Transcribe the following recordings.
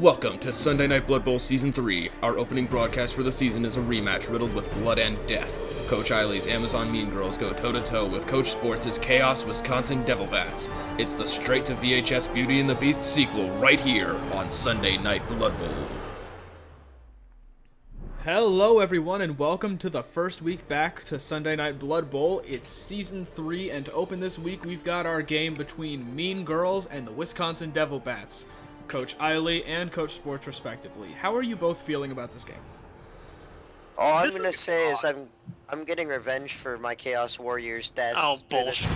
Welcome to Sunday Night Blood Bowl Season 3. Our opening broadcast for the season is a rematch riddled with blood and death. Coach Eiley's Amazon MeanGirls go toe-to-toe with Coach Sports' Chaos Wisconsin Devil Bats. It's the straight-to-VHS Beauty and the Beast sequel right here on Sunday Night Blood Bowl. Hello everyone and welcome to the first week back to Sunday Night Blood Bowl. It's Season 3 and to open this week we've got our game between MeanGirls and the Wisconsin Devil Bats. Coach Eiley and Coach Sports respectively. How are you both feeling about this game? All I'm gonna say is I'm getting revenge for my Chaos Warriors deaths. Oh, bullshit.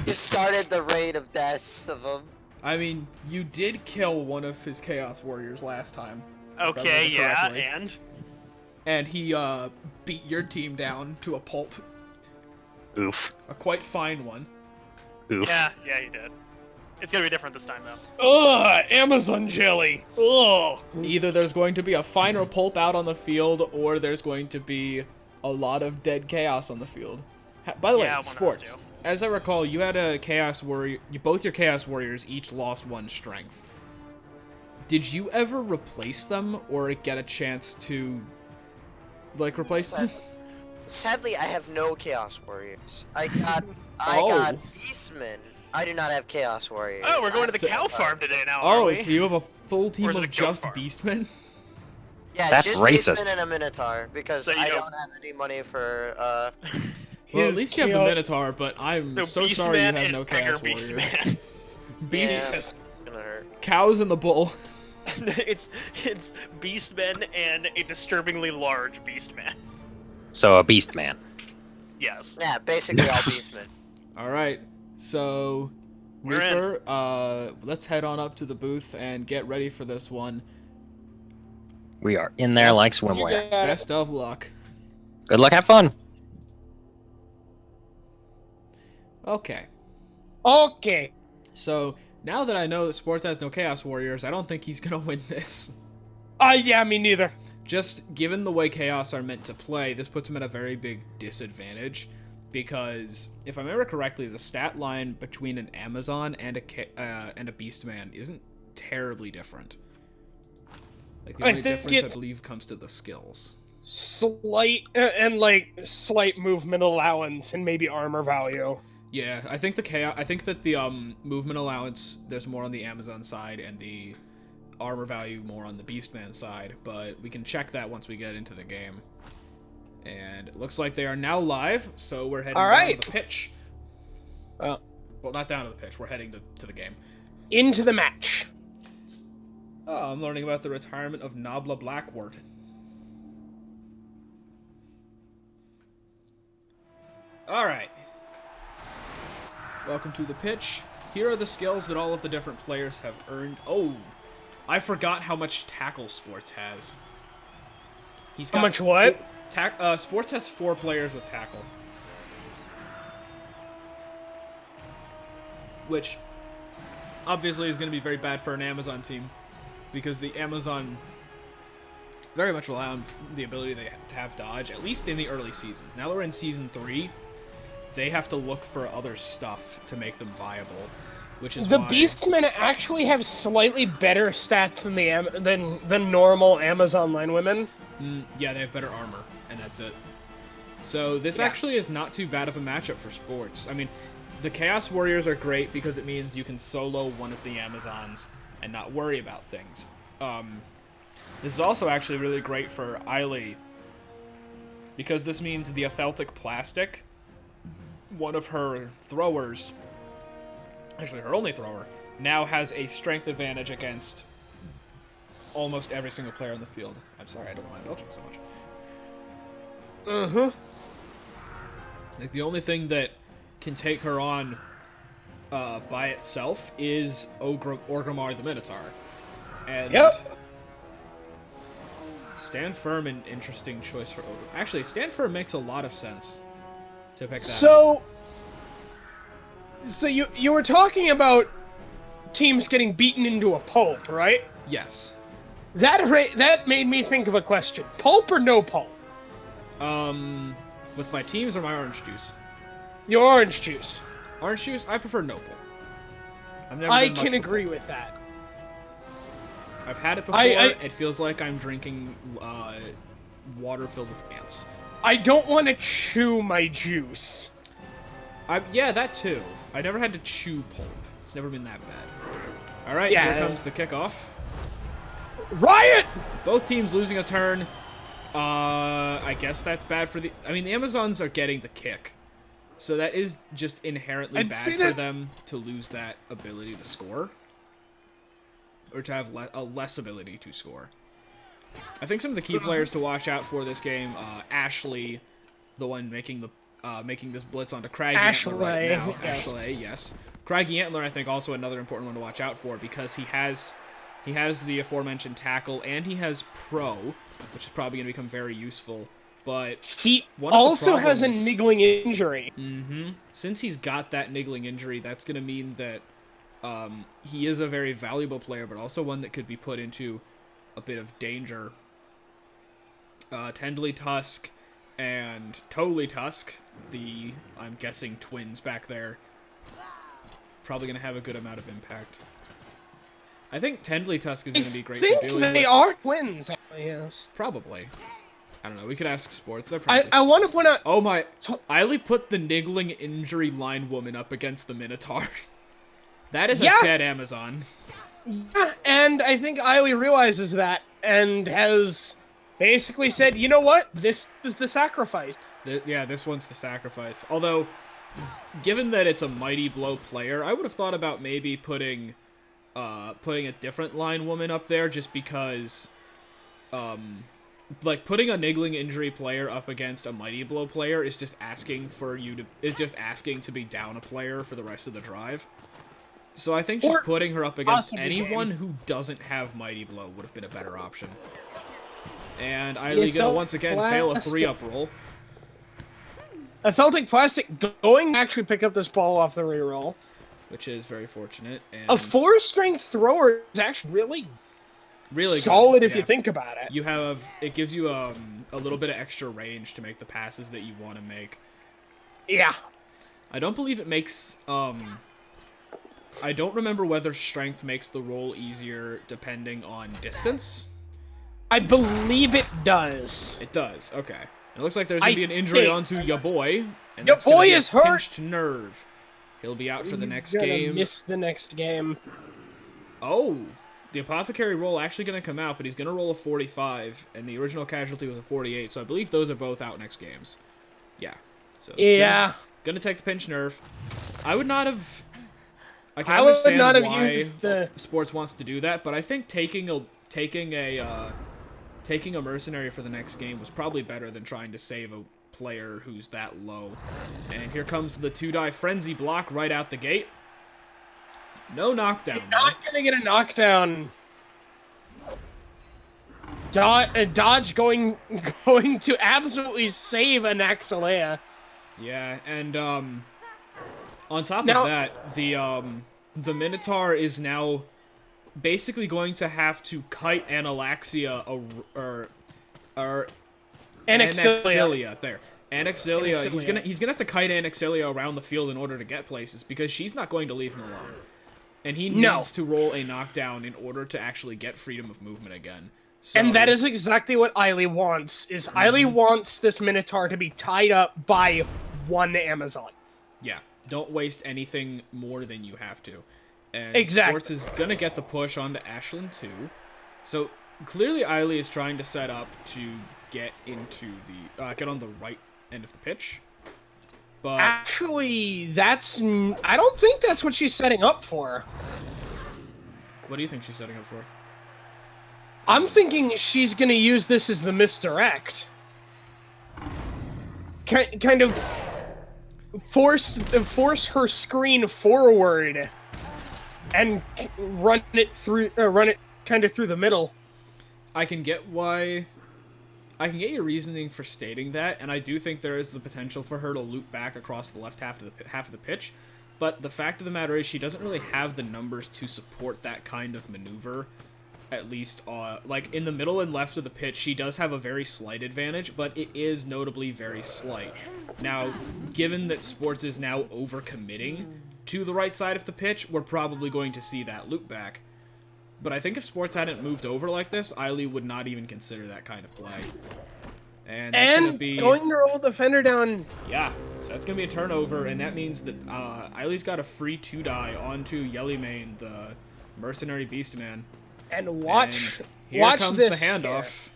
You started the raid of deaths of them. I mean, you did kill one of his Chaos Warriors last time. Okay, yeah, and he beat your team down to a pulp. Oof. A quite fine one. Oof. Yeah, he did. It's gonna be different this time, though. Ugh, Amazon jelly. Ugh. Either there's going to be a finer pulp out on the field, or there's going to be a lot of dead chaos on the field. By the way, Sports, as I recall, you had a Chaos Warrior. Both your Chaos Warriors each lost one strength. Did you ever replace them, or get a chance to, like, replace them? Sadly, I have no Chaos Warriors. I got Beastmen. I do not have Chaos Warriors. Oh, we're going to the cow farm today now, Oh, are we? so you have a full team of goat just farm? Beastmen? Yeah, That's just racist. Beastmen and a Minotaur, because So you I don't- don't have any money for, Well, at least you have the Chaos- Minotaur, but I'm so Beastman sorry you have and no Beggar Chaos Warriors. Beastman. Beast, Yeah. It's gonna hurt. cows in the bowl. it's Beastmen and a disturbingly large Beastman. So a beast man. Yes. Yeah, basically all Beastmen. All right, so We're in. Reaper, let's head on up to the booth and get ready for this one. We are in there like swimwear. Best of luck. Good luck, have fun. Okay, Okay. so now that I know that Sports has no Chaos Warriors, I don't think he's gonna win this. Yeah, me neither. Just given the way Chaos are meant to play, this puts him at a very big disadvantage. Because, if I remember correctly, the stat line between an Amazon and a Beastman isn't terribly different. Like, the I only think difference, I it's- believe, comes to the skills. Slight slight movement allowance and maybe armor value. Yeah, I think that the movement allowance, there's more on the Amazon side, and the armor value more on the Beastman side, but we can check that once we get into the game. And it looks like they are now live, so we're heading down to the pitch. Well, Not down to the pitch, we're heading to the game. into the match. Oh, I'm learning about the retirement of Nabla Blackwort. Alright. Welcome to the pitch. Here are the skills that all of the different players have earned. Oh, I forgot how much tackle Sports has. He's got How much what? Sports has 4 players with tackle. Which, obviously, is going to be very bad for an Amazon team. Because the Amazon very much rely on the ability to have dodge, at least in the early seasons. Now that we're in Season 3, they have to look for other stuff to make them viable. Which is The why... Beastmen actually have slightly better stats than normal Amazon line women. Yeah, they have better armor, and that's it. So this actually is not too bad of a matchup for Sports. I mean, the Chaos Warriors are great because it means you can solo one of the Amazons and not worry about things. This is also actually really great for Eiley because this means the Atheltic Plastic, one of her throwers, actually her only thrower, now has a strength advantage against almost every single player on the field. I'm sorry, I don't know why I'm belching so much. Like, the only thing that can take her on by itself is Orgrimmar the Minotaur. And Stand Firm, an interesting choice for Orgrimmar. Actually, Stand Firm makes a lot of sense to pick that up. So you were talking about teams getting beaten into a pulp, right? Yes. That made me think of a question. Pulp or no pulp? With my teams or my orange juice? Your orange juice. Orange juice, I prefer no pulp. I've never I been much can for agree pulp. with that. I've had it before. It feels like I'm drinking water filled with ants. I don't want to chew my juice. Yeah, that too. I never had to chew pulp. It's never been that bad. All right, Yeah. here comes the kickoff. Riot! Both teams losing a turn. I guess that's bad for the... I mean, the Amazons are getting the kick. So that is just inherently I'd bad say for that- them to lose that ability to score. Or to have a less ability to score. I think some of the key players to watch out for this game, Ashley, the one making this blitz onto Craggy Antler right now. Yes. Ashley, yes. Craggy Antler, I think, also another important one to watch out for because he has the aforementioned tackle and he has pro, which is probably going to become very useful. But He one of the also has a problems- niggling injury. Since he's got that niggling injury, that's going to mean that he is a very valuable player, but also one that could be put into a bit of danger. Tendley Tusk and Totally Tusk, the, I'm guessing, twins back there, probably going to have a good amount of impact. I think Tendley Tusk is going to be great I think for dealing they with... are twins. Yes. Probably. I don't know. We could ask Sports. They're probably... I want to point out. Oh my... Eiley put the niggling injury line woman up against the Minotaur. That is a dead Amazon. Yeah, and I think Eiley realizes that and has basically said, you know what? This is the sacrifice. Yeah, this one's the sacrifice. Although, given that it's a Mighty Blow player, I would have thought about maybe putting a different line woman up there just because, like, putting a niggling injury player up against a Mighty Blow player is just asking to be down a player for the rest of the drive. So I think just putting her up against anyone who doesn't have Mighty Blow would have been a better option. And Eiley gonna once again fail a 3-up roll. I felt like Plastic going to actually pick up this ball off the reroll. Which is very fortunate. And A 4-strength thrower is actually really solid good. if you think about it. It gives you a little bit of extra range to make the passes that you want to make. Yeah. I don't believe it makes I don't remember whether strength makes the roll easier depending on distance. I believe it does. It does. Okay. It looks like there's gonna be an injury onto ya boy, and Ya that's gonna boy be a is hurt. pinched nerve. He'll be out for the next game. Miss the next game. Oh, the apothecary roll actually going to come out, but he's going to roll a 45, and the original casualty was a 48, so I believe those are both out next games. Yeah. So yeah. Gonna take the pinch nerve. I would not have... I can I would understand not have why used the... Sports wants to do that, but I think taking a mercenary for the next game was probably better than trying to save a player who's that low. And here comes the 2-die frenzy block right out the gate. No knockdown. You're not gonna get a knockdown. Dodge going to absolutely save Anaxalea. Yeah, and on top of that, the Minotaur is now basically going to have to kite Anaxalia or Anaxalia. There. Anaxalia. He's gonna have to kite Anaxalia around the field in order to get places because she's not going to leave him alone. And he needs to roll a knockdown in order to actually get freedom of movement again. So, and that is exactly what Eiley wants. Eiley wants this Minotaur to be tied up by one Amazon. Yeah. Don't waste anything more than you have to. And exactly. Sports is gonna get the push onto Ashland too. So clearly Eiley is trying to set up to get into the get on the right end of the pitch. But actually, I don't think that's what she's setting up for. What do you think she's setting up for? I'm thinking she's gonna use this as the misdirect. Kind of force her screen forward and run it kind of through the middle. I can get your reasoning for stating that, and I do think there is the potential for her to loop back across the left half of the pitch. But the fact of the matter is, she doesn't really have the numbers to support that kind of maneuver. At least, like in the middle and left of the pitch, she does have a very slight advantage, but it is notably very slight. Now, given that Sports is now overcommitting to the right side of the pitch, we're probably going to see that loop back. But I think if Sports hadn't moved over like this, Eiley would not even consider that kind of play. And that's going to be... going to roll defender down. Yeah, so that's going to be a turnover, and that means that Eiley's got a free 2-die onto Yellymane, the Mercenary Beastman. And watch, And here watch comes this the handoff.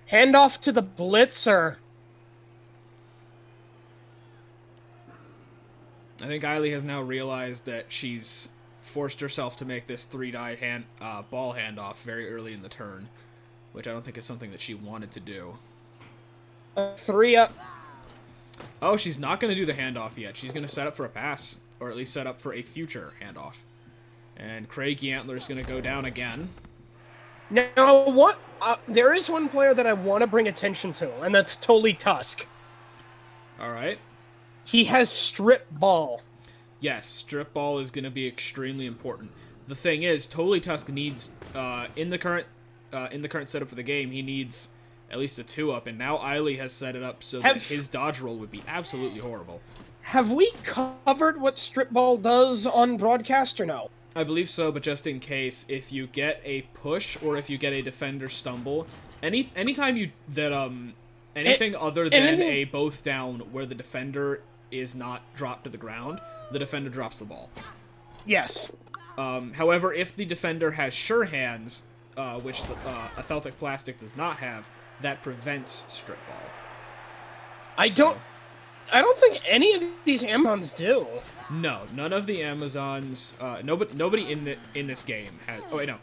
Here. Handoff to the Blitzer. I think Eiley has now realized that she's forced herself to make this 3-die ball handoff very early in the turn, which I don't think is something that she wanted to do. 3 up. Oh, she's not going to do the handoff yet. She's going to set up for a pass, or at least set up for a future handoff. And Craig Yantler's going to go down again. Now, what? There is one player that I want to bring attention to, and that's Tolly Tusk. All right. He has strip ball. Yes, strip ball is going to be extremely important. The thing is, Tolly Tusk needs in the current setup for the game, he needs at least a 2-up, and now Eiley has set it up so that his dodge roll would be absolutely horrible. Have we covered what strip ball does on broadcast or no? I believe so, but just in case, if you get a push or if you get a defender stumble, anytime anything other than a both down where the defender is not dropped to the ground, the defender drops the ball. Yes. However, if the defender has sure hands, which a Celtic Plastic does not have, that prevents strip ball. I don't think any of these Amazons do. No, none of the Amazons. Nobody in this game has. Oh wait, no.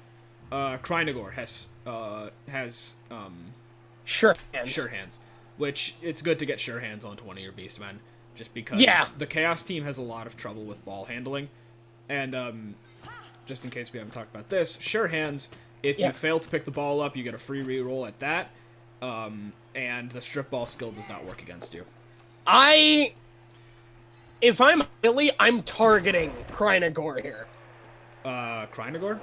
Krynagor has sure hands. Sure hands, which it's good to get sure hands onto one of your Beastmen, just because the Chaos team has a lot of trouble with ball handling, and just in case we haven't talked about this, sure hands. If you fail to pick the ball up, you get a free reroll at that, and the strip ball skill does not work against you. If I'm Billy, I'm targeting Krynagor here. Krynagor?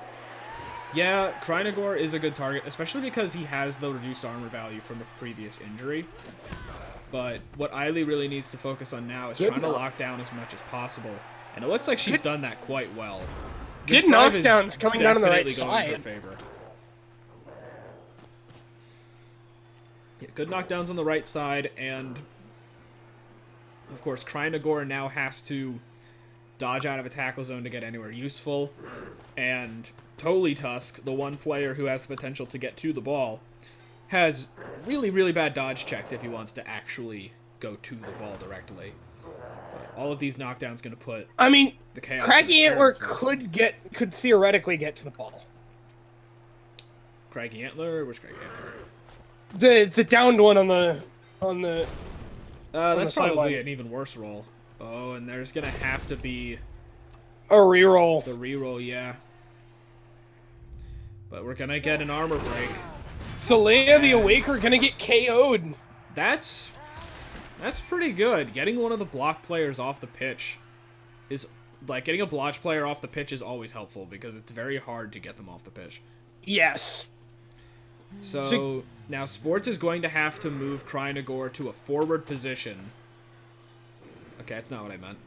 Yeah, Krynagor is a good target, especially because he has the reduced armor value from a previous injury. But what Eiley really needs to focus on now is trying to lock down as much as possible, and it looks like she's done that quite well. Good knockdowns coming down on the right side. In her favor. Yeah, good knockdowns on the right side, and of course, Krynagor now has to dodge out of a tackle zone to get anywhere useful. And Tolly Tusk, the one player who has the potential to get to the ball, has really, really bad dodge checks if he wants to actually go to the ball directly. But all of these knockdowns going to put the Chaos. Craggy Antler could theoretically get to the ball. Craggy Antler? Where's Craggy Antler? The downed one on the that's probably an even worse roll. Oh, and there's gonna have to be a reroll. The reroll, yeah. But we're gonna get an armor break. Saleya the Awaker gonna get KO'd. That's pretty good. Getting one of the block players off the pitch is getting a block player off the pitch is always helpful because it's very hard to get them off the pitch. Yes. So now Sports is going to have to move Krynagor to a forward position. Okay, that's not what I meant.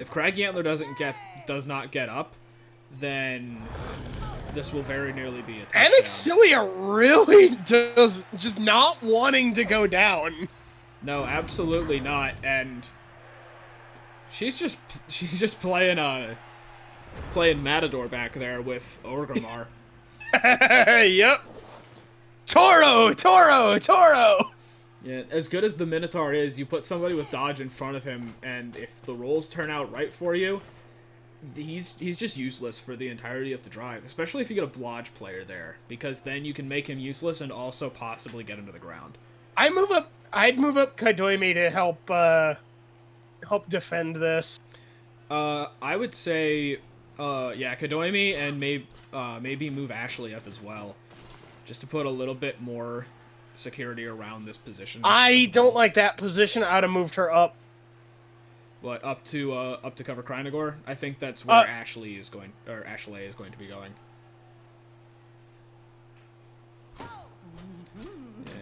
If Craggy Antler does not get up, then this will very nearly be a touchdown. Anaxilia really does just not wanting to go down. No, absolutely not. And she's just playing Matador back there with Orgrimmar. Yep. Toro! Yeah, as good as the Minotaur is, you put somebody with dodge in front of him, and if the rolls turn out right for you, he's just useless for the entirety of the drive, especially if you get a blodge player there, because then you can make him useless and also possibly get him to the ground. I'd move up Kadoimi to help defend this. I would say Kadoimi, and maybe move Ashley up as well, just to put a little bit more security around this position. I don't like that position. I'd have moved her up. What, up to cover Krynagor? I think that's where Ashley is going to be going.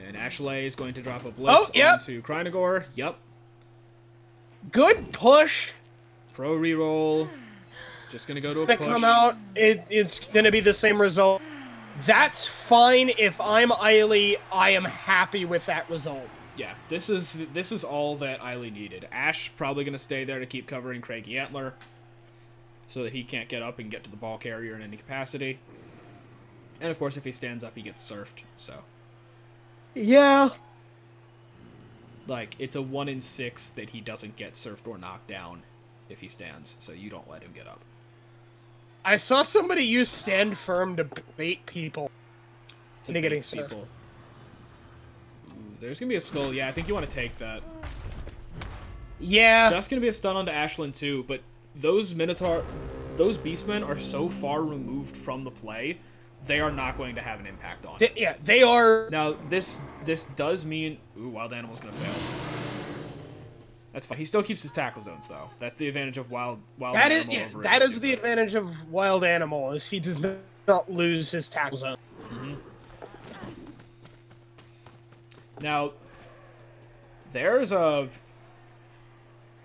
And Ashley is going to drop a blitz onto Krynagor. Yep. Good push. Pro reroll. Just gonna go to a That push. come out, it's gonna be the same result. That's fine. If I'm Eiley, I am happy with that result. Yeah, this is all that Eiley needed. Ash probably gonna stay there to keep covering Craigie Antler, so that he can't get up and get to the ball carrier in any capacity. And of course, if he stands up, he gets surfed. So, Yeah. like, it's a 1 in 6 that he doesn't get surfed or knocked down if he stands. So you don't let him get up. I saw somebody use stand firm to bait people into getting bait surfed. Ooh, there's gonna be a skull. Yeah, I think you want to take that. Yeah. Just gonna be a stun onto Ashlyn too, but those Beastmen are so far removed from the play, they are not going to have an impact on it. Yeah, they are. Now, this does mean... Ooh, Wild Animal's going to fail. That's fine. He still keeps his tackle zones, though. That's the advantage of Wild Animal over that a is the advantage of Wild Animal, is he does not lose his tackle zone. Mm-hmm. Now, that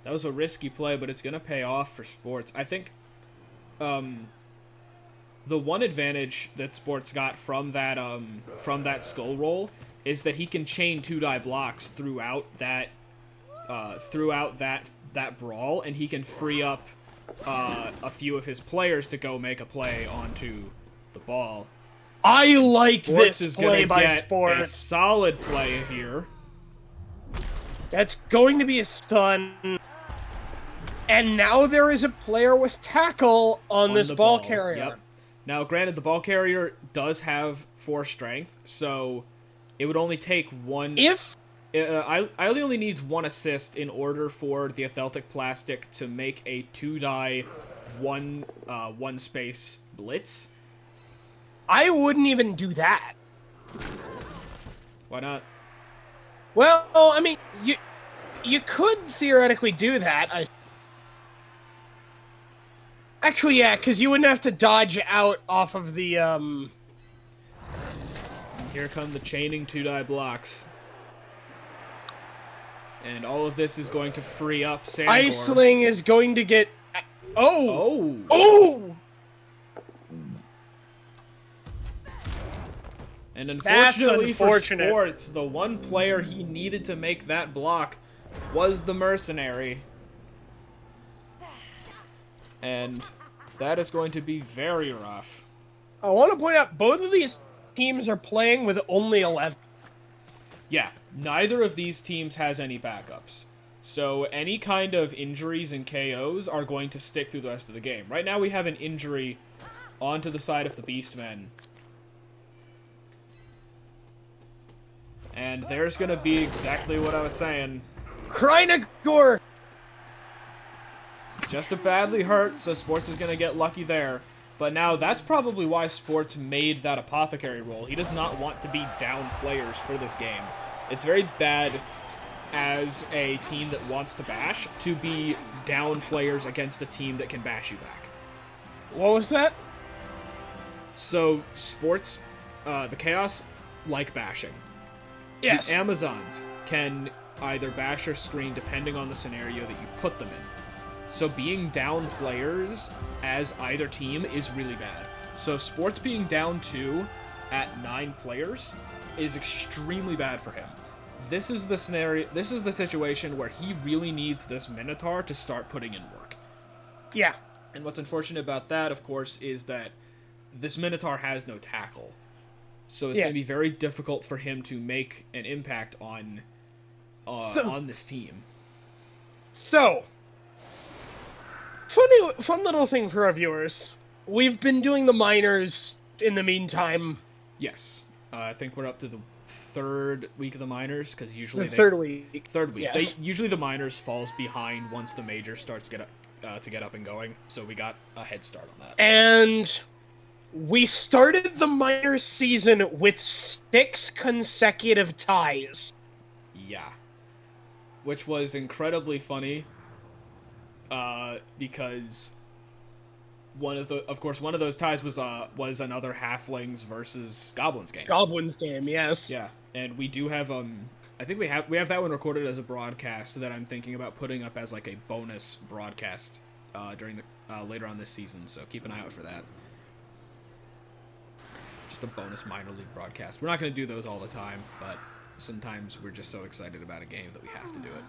was a risky play, but it's going to pay off for Sports. I think the one advantage that Sports got from that skull roll is that he can chain 2-die blocks throughout that brawl, and he can free up a few of his players to go make a play onto the ball. I like Sports this is play gonna by get a Sports. solid play here. That's going to be a stun. And now there is a player with tackle on this ball carrier. Yep. Now, granted, the ball carrier does have 4 strength, so it would only take one... I only needs 1 assist in order for the Atheltic Plastic to make a 2-die, one space blitz. I wouldn't even do that. Why not? Well, I mean, you could theoretically do that. Actually, yeah, because you wouldn't have to dodge out off of the, Here come the chaining 2-die blocks. And all of this is going to free up Sandgore. Iceling is going to get... Oh! Oh! Oh! And unfortunately for unfortunate. Sports, the one player he needed to make that block was the Mercenary. And that is going to be very rough. I want to point out, both of these teams are playing with only 11. Yeah, neither of these teams has any backups. So any kind of injuries and KOs are going to stick through the rest of the game. Right now we have an injury onto the side of the Beastmen. And there's going to be exactly what I was saying. Krynagor! Just a badly hurt, so Sports is going to get lucky there. But now that's probably why Sports made that Apothecary roll. He does not want to be down players for this game. It's very bad as a team that wants to bash to be down players against a team that can bash you back. What was that? So Sports, the Chaos like bashing. Yes. The Amazons can either bash or screen depending on the scenario that you've put them in. So being down players as either team is really bad. So Sports being down 2 at 9 players is extremely bad for him. This is the scenario, this is the situation where he really needs this Minotaur to start putting in work. Yeah. And what's unfortunate about that, of course, is that this Minotaur has no tackle. So it's going to be very difficult for him to make an impact on this team. So, fun little thing for our viewers. We've been doing the minors in the meantime. Yes. I think we're up to the 3rd week of the minors, because usually Third week. Yes. Usually the minors falls behind once the major starts to get up and going, so we got a head start on that. And we started the minor season with 6 consecutive ties. Yeah. Which was incredibly funny, because one of those ties was another Halflings versus Goblins game. Goblins game, yes. Yeah, and we do have I think we have that one recorded as a broadcast that I'm thinking about putting up as like a bonus broadcast during the later on this season. So keep an eye out for that. Just a bonus minor league broadcast. We're not going to do those all the time, but sometimes we're just so excited about a game that we have to do it.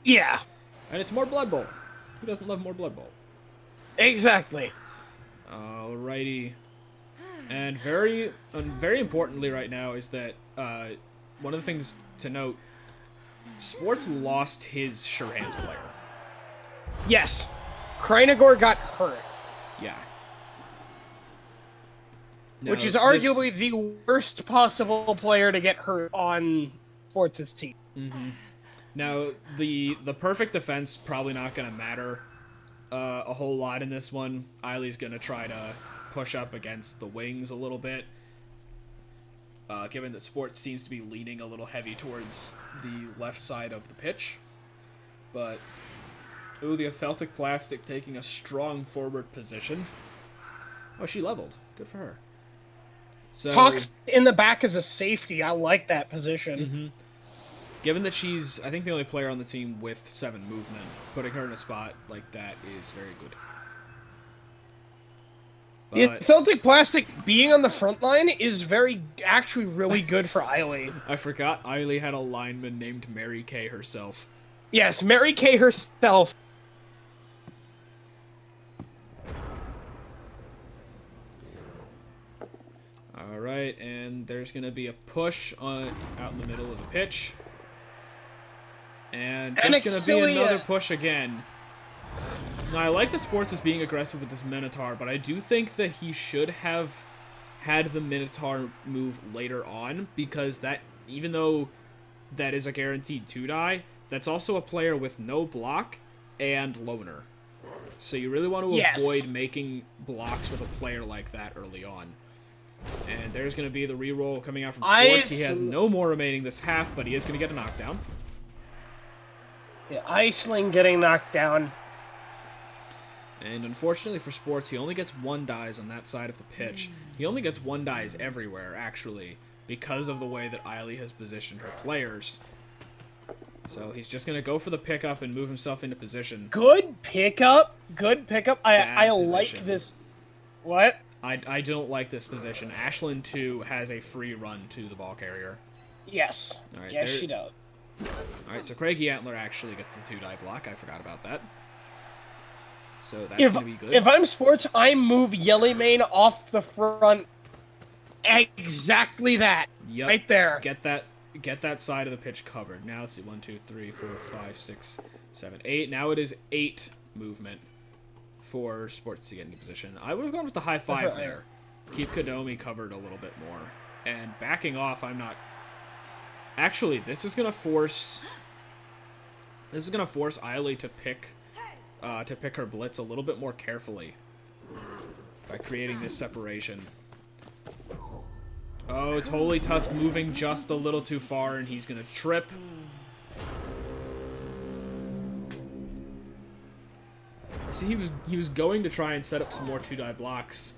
Yeah. And it's more Blood Bowl. Who doesn't love more Blood Bowl? Exactly. Alrighty. And very importantly right now is that one of the things to note, Sports lost his sure hands player. Yes. Kreinagor got hurt. Yeah. Which is arguably the worst possible player to get hurt on Sports' team. Mm-hmm. Now, the perfect defense probably not going to matter a whole lot in this one. Eiley's going to try to push up against the wings a little bit, given that Sports seems to be leaning a little heavy towards the left side of the pitch. But, ooh, the Celtic Plastic taking a strong forward position. Oh, she leveled. Good for her. So, Talks in the back as a safety. I like that position. Mm-hmm. Given that she's, I think, the only player on the team with 7 movement, putting her in a spot like that is very good. The Celtic Plastic being on the front line is actually really good for Eiley. I forgot Eiley had a lineman named Mary Kay herself. Yes, Mary Kay herself. Alright, and there's going to be a push out in the middle of the pitch. And just going to be another push again. Now, I like the Sports as being aggressive with this Minotaur, but I do think that he should have had the Minotaur move later on, because that, even though that is a guaranteed 2-die, that's also a player with no block and loner. So you really want to avoid making blocks with a player like that early on. And there's going to be the reroll coming out from Sports. He has no more remaining this half, but he is going to get a knockdown. Yeah, Iceling getting knocked down. And unfortunately for Sports, he only gets 1 dies on that side of the pitch. He only gets 1 dies everywhere, actually, because of the way that Eiley has positioned her players. So he's just going to go for the pickup and move himself into position. Good pickup. Good pickup. I like this. What? I don't like this position. Ashlyn, too, has a free run to the ball carrier. Yes. All right, yes, she does. Alright, so Craigie Antler actually gets the 2-die block. I forgot about that. So that's going to be good. If I'm Sports, I move Yellymane off the front. Exactly that. Yep. Right there. Get that side of the pitch covered. Now let's see. 1, 2, 3, 4, 5, 6, 7, 8. Now it is 8 movement for Sports to get into position. I would have gone with the high 5 there. Keep Kadomi covered a little bit more. And backing off, I'm not... Actually, this is gonna force Eiley to pick her blitz a little bit more carefully by creating this separation. Oh, totally Tusk moving just a little too far, and he's gonna trip. See, he was going to try and set up some more 2-die blocks.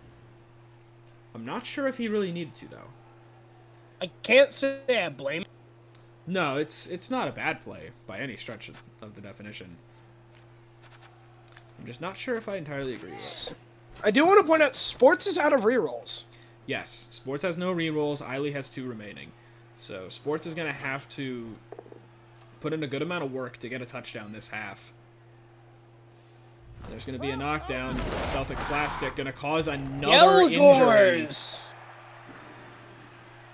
I'm not sure if he really needed to, though. I can't say I blame him. No, it's not a bad play by any stretch of the definition. I'm just not sure if I entirely agree with it. I do want to point out, Sports is out of rerolls. Yes, Sports has no rerolls. Eiley has 2 remaining. So Sports is going to have to put in a good amount of work to get a touchdown this half. There's going to be a knockdown. Celtic Plastic going to cause another injury.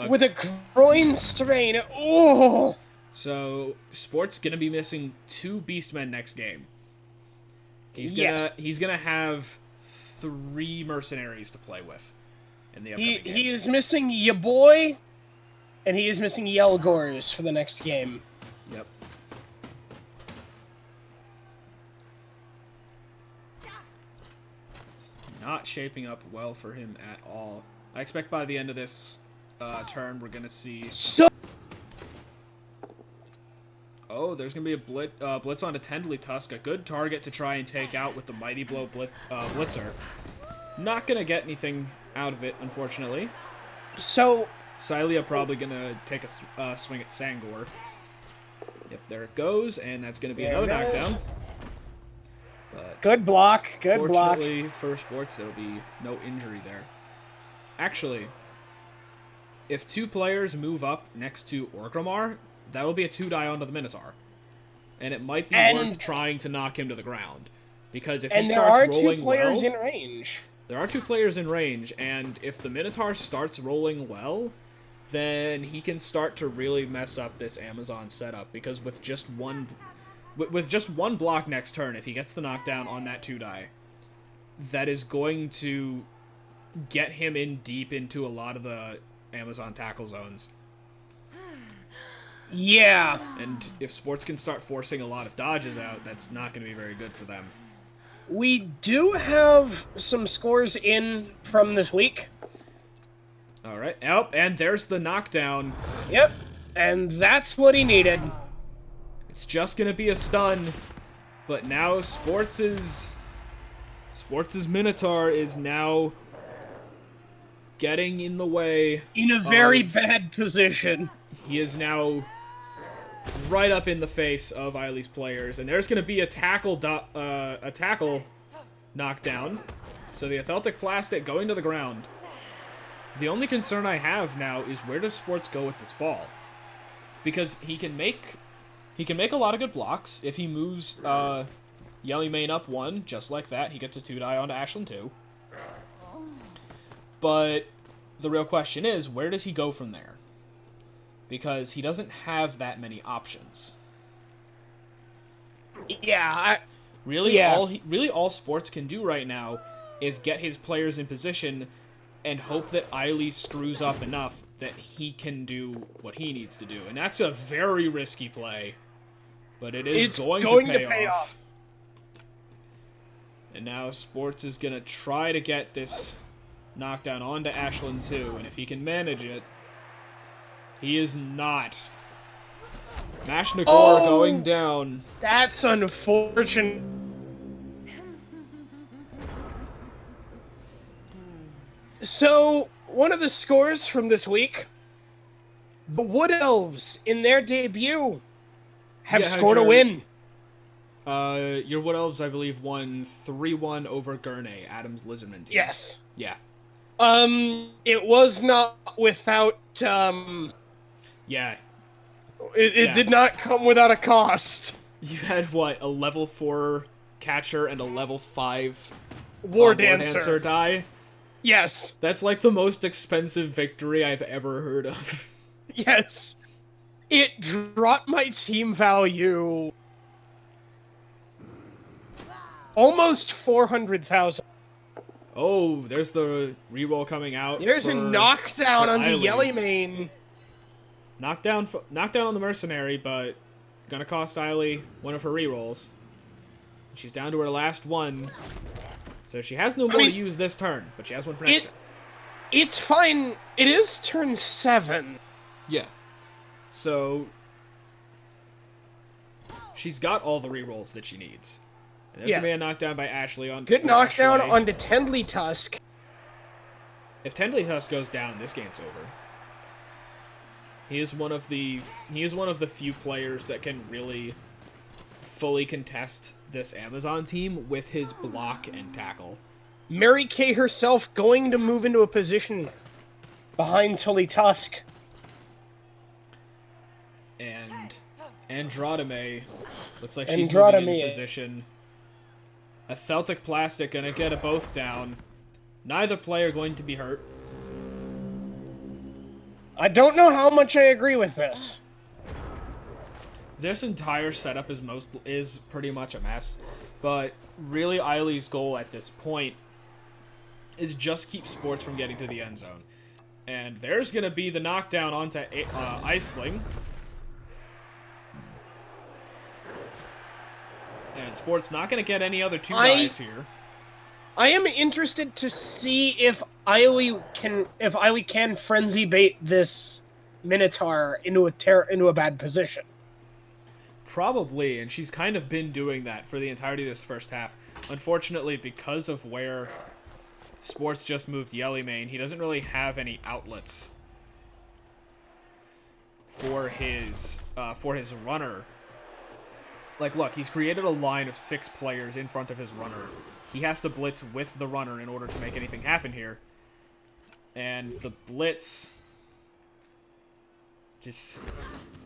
With a groin strain. Oh! So, Sports going to be missing 2 Beastmen next game. He's gonna have 3 mercenaries to play with in the upcoming game. He is missing ya boy, and he is missing Yelgors for the next game. Yep. Not shaping up well for him at all. I expect by the end of this turn, we're gonna see. Oh, there's gonna be a blitz onto Tendley Tusk, a good target to try and take out with the Mighty Blow blitzer. Not gonna get anything out of it, unfortunately. So, Silia probably gonna take a swing at Sangor. Yep, there it goes, and that's gonna be another knockdown. But Good block. Good block. fortunately for Sports, there will be no injury there. Actually, if 2 players move up next to Orgrimmar, that will be a 2-die onto the Minotaur. And it might be worth trying to knock him to the ground. Because if he starts rolling well... there are 2 players in range. There are 2 players in range, and if the Minotaur starts rolling well, then he can start to really mess up this Amazon setup. Because with just one block next turn, if he gets the knockdown on that 2-die, that is going to get him in deep into a lot of the Amazon tackle zones. Yeah. And if Sports can start forcing a lot of dodges out, that's not going to be very good for them. We do have some scores in from this week. All right. Oh, and there's the knockdown. Yep. And that's what he needed. It's just going to be a stun. But now Sports' Minotaur is now getting in the way. In a very bad position. He is now right up in the face of Eileen's players, and there's going to be a tackle knockdown. So the Atheltic Plastic going to the ground. The only concern I have now is where does Sports go with this ball? Because he can make a lot of good blocks. If he moves Yelly Mane up 1, just like that, he gets a 2-die onto Ashland 2. But the real question is, where does he go from there? Because he doesn't have that many options. Yeah, all Sports can do right now is get his players in position and hope that Eiley screws up enough that he can do what he needs to do. And that's a very risky play, but it's going to pay off. And now Sports is going to try to get this knockdown onto Ashland 2, and if he can manage it, he is not. Mash Nagor going down. That's unfortunate. So, one of the scores from this week, the Wood Elves, in their debut, have scored a win. Your Wood Elves, I believe, won 3-1 over Gurney, Adam's Lizardman team. Yes. Yeah. It was not without, Yeah. It did not come without a cost. You had, what, a level 4 catcher and a level 5 War Dancer die? Yes. That's like the most expensive victory I've ever heard of. Yes. It dropped my team value almost 400,000. Oh, there's the reroll coming out. There's a knockdown on the Yelly Mane. Knockdown on the Mercenary, but gonna cost Eiley one of her rerolls. She's down to her last one. So she has no more to use this turn, but she has one for next turn. It's fine. It is turn 7. Yeah. So she's got all the rerolls that she needs. And there's gonna be a knockdown by Ashley on. Good knockdown onto Tendley Tusk. If Tendley Tusk goes down, this game's over. He is one of the few players that can really fully contest this Amazon team with his block and tackle. Mary Kay herself going to move into a position behind Tully Tusk. And Androdame looks like she's moving in position. A Celtic Plastic gonna get a both down. Neither player going to be hurt. I don't know how much I agree with this. This entire setup is pretty much a mess, but really Eiley's goal at this point is just keep Sports from getting to the end zone. And there's going to be the knockdown onto Iceling. And Sports not going to get any other 2 guys here. I am interested to see if Eiley can frenzy bait this Minotaur into a bad position. Probably, and she's kind of been doing that for the entirety of this first half. Unfortunately, because of where Sports just moved Yelly Mane, he doesn't really have any outlets for his runner. Like, look, he's created a line of 6 players in front of his runner. He has to blitz with the runner in order to make anything happen here. And the blitz... just...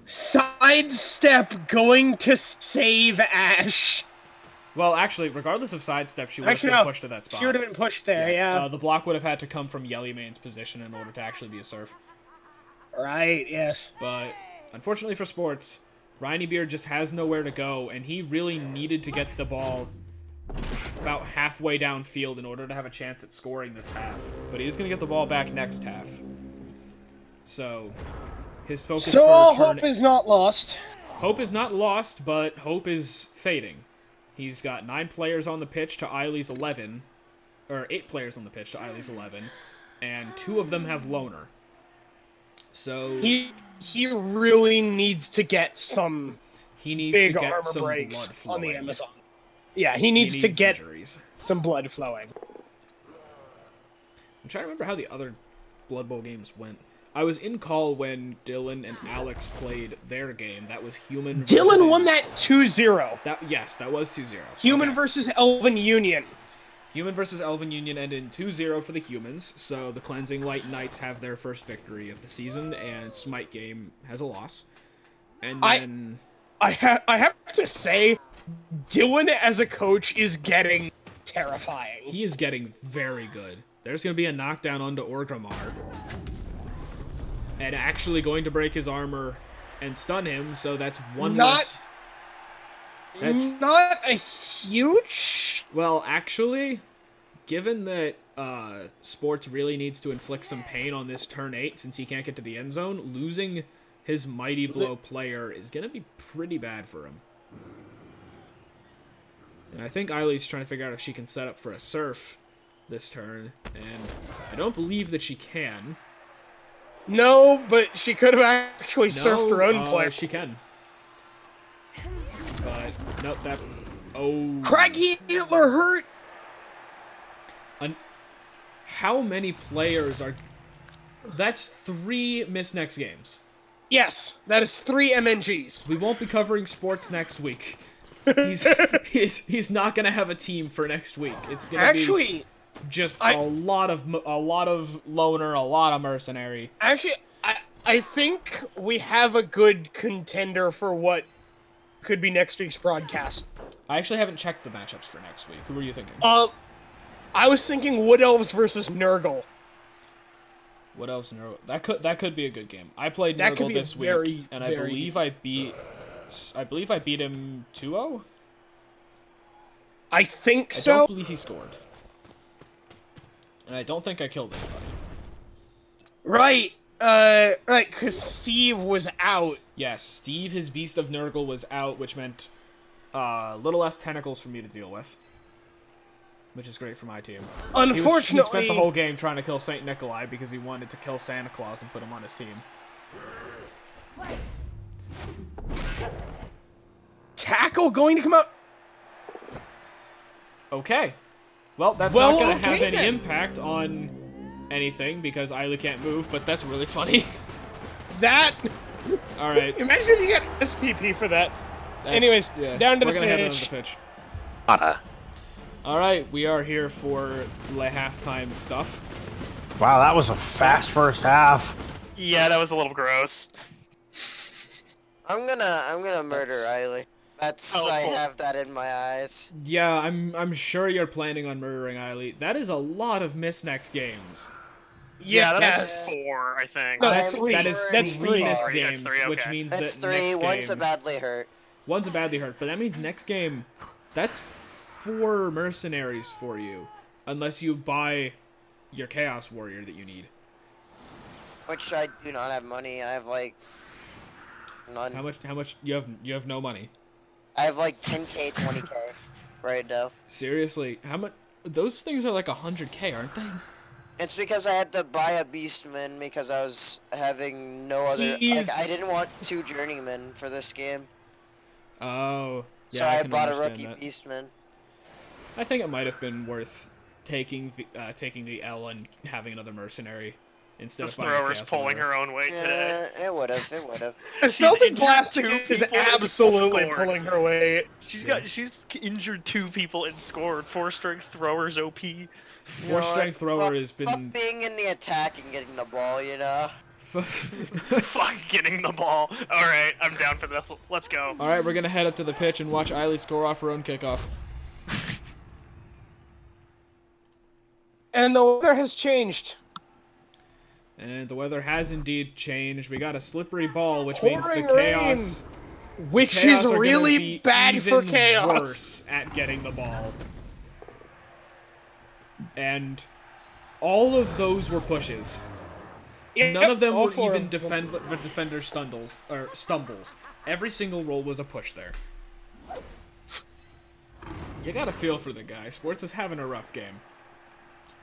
Sidestep going to save Ash. Well, actually, regardless of sidestep, she would have been pushed to that spot. She would have been pushed there, yeah. The block would have had to come from Yellymane's position in order to actually be a surf. Right, yes. But, unfortunately for sports, Ryan Beard just has nowhere to go, and he really needed to get the ball about halfway downfield in order to have a chance at scoring this half. But he is going to get the ball back next half. So, his focus for turn... hope is not lost. Hope is not lost, but hope is fading. He's got 9 players on the pitch to Eiley's 11. Or 8 players on the pitch to Eiley's 11. And 2 of them have loner. So... He really needs to get some big armor breaks blood flowing on the Amazon. Yeah, he needs to get injuries. some blood flowing. I'm trying to remember how the other Blood Bowl games went. I was in call when Dylan and Alex played their game. That was Human versus... Dylan won that 2-0. Yes, that was 2-0. Human versus Elven Union. Human versus Elven Union ended in 2-0 for the Humans, so the Cleansing Light Knights have their first victory of the season, and Smite Game has a loss. And then... I have to say, Dylan as a coach is getting terrifying. He is getting very good. There's going to be a knockdown onto Orgrimmar. And actually going to break his armor and stun him, so that's one less... That's not a huge... Well, actually, given that Sports really needs to inflict some pain on this turn 8 since he can't get to the end zone, losing his Mighty Blow player is going to be pretty bad for him. And I think Eiley's trying to figure out if she can set up for a surf this turn, and I don't believe that she can. No, but she could have actually surfed her own player. She can. But, nope, that... Oh... Craggy Hitler hurt! How many players are... That's 3 miss next games. Yes, that is 3 MNGs. We won't be covering sports next week. He's not gonna have a team for next week. It's gonna be just a lot of loner, a lot of mercenary. Actually, I think we have a good contender for what could be next week's broadcast. I actually haven't checked the matchups for next week. Who were you thinking? I was thinking Wood Elves versus Nurgle. Wood Elves Nurgle. That could be a good game. I played Nurgle this week, and I believe I beat him 2-0. I think so. I don't believe he scored. And I don't think I killed anybody. Right. Right, because Steve was out. Yes, Steve, his Beast of Nurgle, was out, which meant a little less tentacles for me to deal with. Which is great for my team. Unfortunately... He spent the whole game trying to kill St. Nikolai because he wanted to kill Santa Claus and put him on his team. Tackle going to come out... Okay. Well, that's not going to have any impact on anything because Eiley can't move, but that's really funny. That... Alright. Imagine if you get SPP for that. Anyways, down to the pitch. We're going to head on to the pitch. Alright, we are here for the halftime stuff. Wow, that was a fast first half. Yeah, that was a little gross. I'm gonna murder Eiley. I have that in my eyes. Yeah, I'm sure you're planning on murdering Eiley. That is a lot of miss next games. Yeah, that's 4, I think. No, that's 3 missed Three. games, That's 3, which okay. means That's that 3. next game, One's a badly hurt. One's a badly hurt, but that means next game, that's 4 mercenaries for you, unless you buy your Chaos Warrior that you need. Which I do not have money. I have like none. How much you have no money. I have like 10k, 20k right now. Seriously, how much? Those things are like 100k, aren't they? It's because I had to buy a Beastman because I was having no other. Like I didn't want 2 journeymen for this game. Oh. Yeah, so I bought a rookie that. Beastman. I think it might have been worth taking the L and having another mercenary. instead This of finding a thrower's Chaos pulling Warrior. her own weight today. Yeah, it would've, it would've. Celtic injured Plastic two is people and absolutely scored. pulling her weight. She's injured 2 people and scored. 4-strength thrower's OP. You know what? Four-strength thrower has Fuck been... being in the attack and getting the ball, you know? Fuck getting the ball. Alright, I'm down for this. Let's go. Alright, we're gonna head up to the pitch and watch Eiley score off her own kickoff. And the weather has changed. And the weather has indeed changed. We got a slippery ball, which means the Pouring Chaos... Which Chaos is are really gonna be bad for even Chaos. worse at getting the ball. And all of those were pushes. None of them were even defender stumbles. Every single roll was a push there. You gotta feel for the guy. Sports is having a rough game.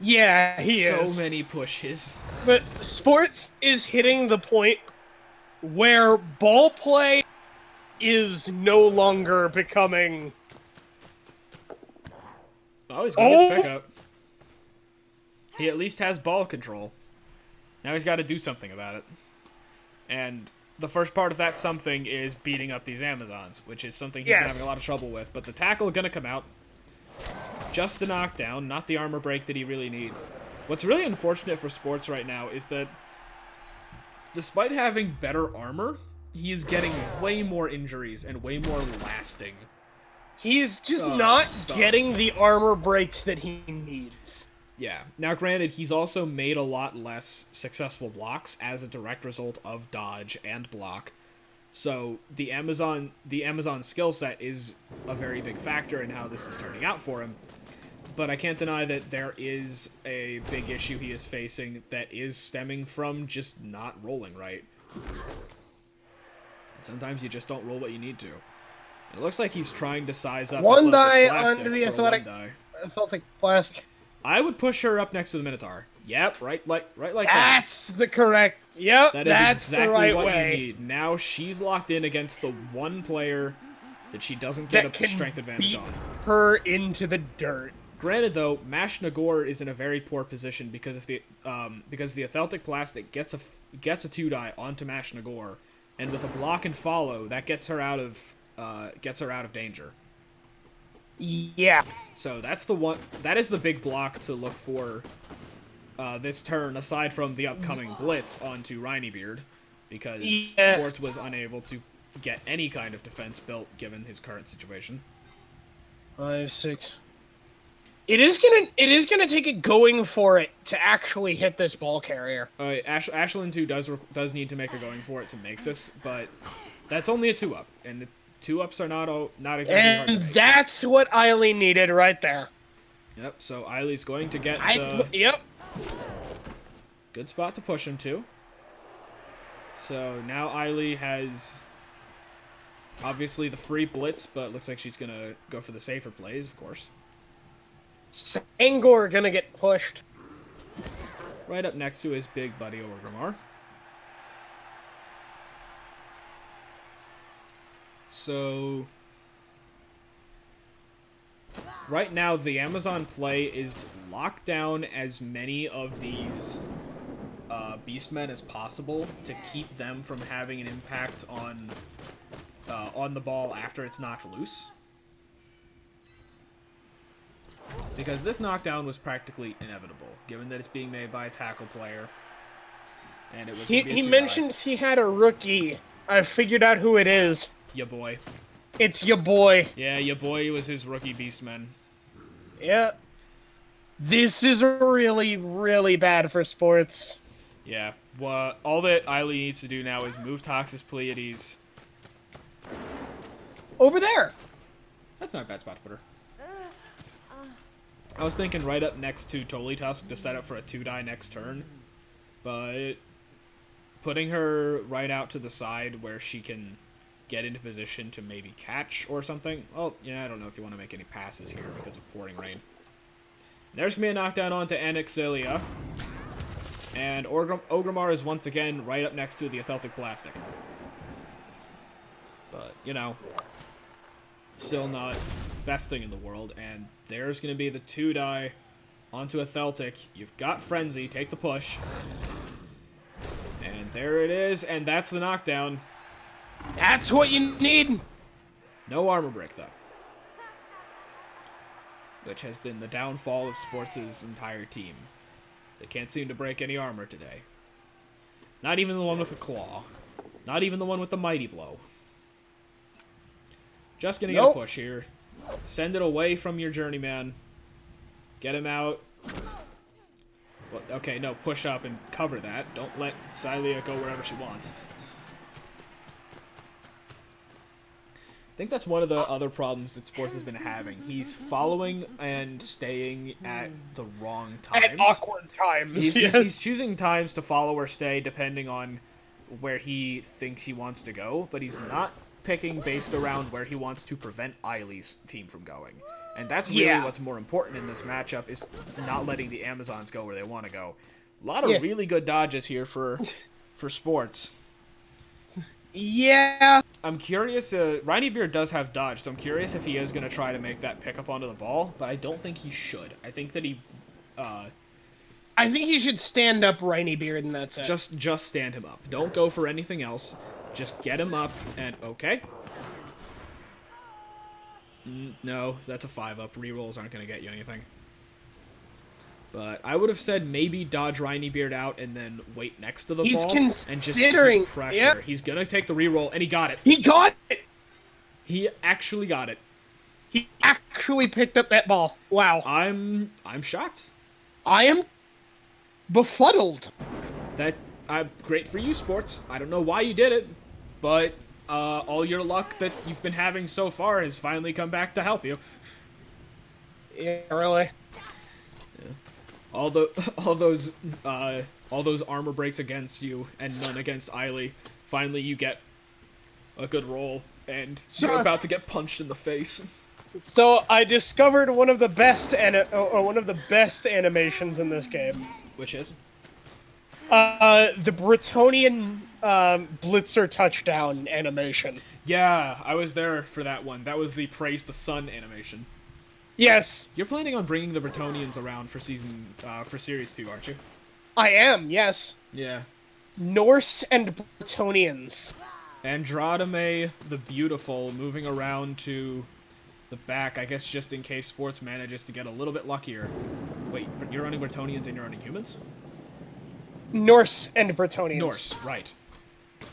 Yeah, he is. So many pushes. But Sports is hitting the point where ball play is no longer becoming... Oh, he's gonna get the pickup. He at least has ball control. Now he's got to do something about it. And the first part of that something is beating up these Amazons, which is something he's been having a lot of trouble with. But the tackle gonna come out. Just a knockdown, not the armor break that he really needs. What's really unfortunate for Sports right now is that despite having better armor, he is getting way more injuries and way more lasting. He's just not stuff. getting the armor breaks that he needs. Yeah. Now, granted, he's also made a lot less successful blocks as a direct result of dodge and block. So the Amazon skill set is a very big factor in how this is turning out for him. But I can't deny that there is a big issue he is facing that is stemming from just not rolling right. Sometimes you just don't roll what you need to. And it looks like he's trying to size up One die Plastic onto the for athletic plastic. I would push her up next to the Minotaur. Yep, right like that. That's the correct. Yep, That is that's exactly the right what way. you need. Now she's locked in against the one player that she doesn't get That a strength advantage beat on. her into the dirt. Granted, though, Mash Nagor is in a very poor position because if the Athletic Plastic gets a 2-die onto Mash Nagor, and with a block and follow, that gets her out of danger. Yeah. So that's the one. That is the big block to look for this turn, aside from the upcoming blitz onto Reinebeard, because Sports was unable to get any kind of defense built given his current situation. 5, 6. It is gonna take it going for it to actually hit this ball carrier. Ashlyn 2 does need to make a going for it to make this, but that's only a 2-up, and the 2-ups are not exactly hard to And make. that's what Eiley needed right there. Yep. So Eiley's going to get Yep. good spot to push him to. So now Eiley has obviously the free blitz, but looks like she's gonna go for the safer plays, of course. Angor gonna get pushed. Right up next to his big buddy Orgrimmar. So right now the Amazon play is lock down as many of these Beastmen as possible to keep them from having an impact on the ball after it's knocked loose. Because this knockdown was practically inevitable, given that it's being made by a tackle player. And it was He mentioned he had a rookie. I figured out who it is. Ya boy. It's your boy. Yeah, ya boy was his rookie Beastman. Yeah. This is really, really bad for Sports. Yeah. Well, all that Eiley needs to do now is move Toxis Pleiades. Over there. That's not a bad spot to put her. I was thinking right up next to Toli Tusk to set up for a 2-die next turn. But putting her right out to the side where she can get into position to maybe catch or something. Oh, yeah, I don't know if you want to make any passes here because of pouring rain. There's going to be a knockdown onto Anixilia. And Orgrimmar is once again right up next to the Athletic Plastic. But, you know, still not best thing in the world. And there's going to be the 2-die onto Athletic. You've got Frenzy. Take the push. And there it is, and that's the knockdown. That's what you need. No armor break, though. Which has been the downfall of Sports' entire team. They can't seem to break any armor today. Not even the one with the claw. Not even the one with the mighty blow. Just gonna get a push here. Send it away from your journeyman. Get him out. Well, okay, no, push up and cover that. Don't let Silia go wherever she wants. I think that's one of the other problems that Sports has been having. He's following and staying at the wrong times. At awkward times. He's choosing times to follow or stay depending on where he thinks he wants to go, but he's not picking based around where he wants to prevent Eileen's team from going. And that's really what's more important in this matchup, is not letting the Amazons go where they want to go. A lot of really good dodges here for Sports. Yeah. I'm curious, Reinebeard does have dodge, so I'm curious if he is going to try to make that pickup onto the ball, but I don't think he should. I think that he... I think he should stand up Reinebeard, and that's it. Just stand him up. Don't go for anything else. Just get him up, and okay. No, that's a 5-up. Rerolls aren't going to get you anything. But I would have said maybe dodge Reinebeard out and then wait next to the ball and just keep pressure. Yep. He's going to take the reroll, and he got it. He got it! He actually got it. He actually picked up that ball. Wow. I'm shocked. I am befuddled. Great for you, Sports. I don't know why you did it, but all your luck that you've been having so far has finally come back to help you. Yeah, really. Yeah. All those armor breaks against you and none against Eiley. Finally, you get a good roll, and you're about to get punched in the face. So I discovered one of the best animations in this game. Which is? The Bretonian Blitzer touchdown animation. Yeah, I was there for that one. That was the Praise the Sun animation. Yes. You're planning on bringing the Bretonians around for Series 2, aren't you? I am, yes. Yeah. Norse and Bretonians. Androdame the Beautiful moving around to the back, I guess just in case Sports manages to get a little bit luckier. Wait, but you're running Bretonians and you're running humans? Norse and Bretonians. Norse, right.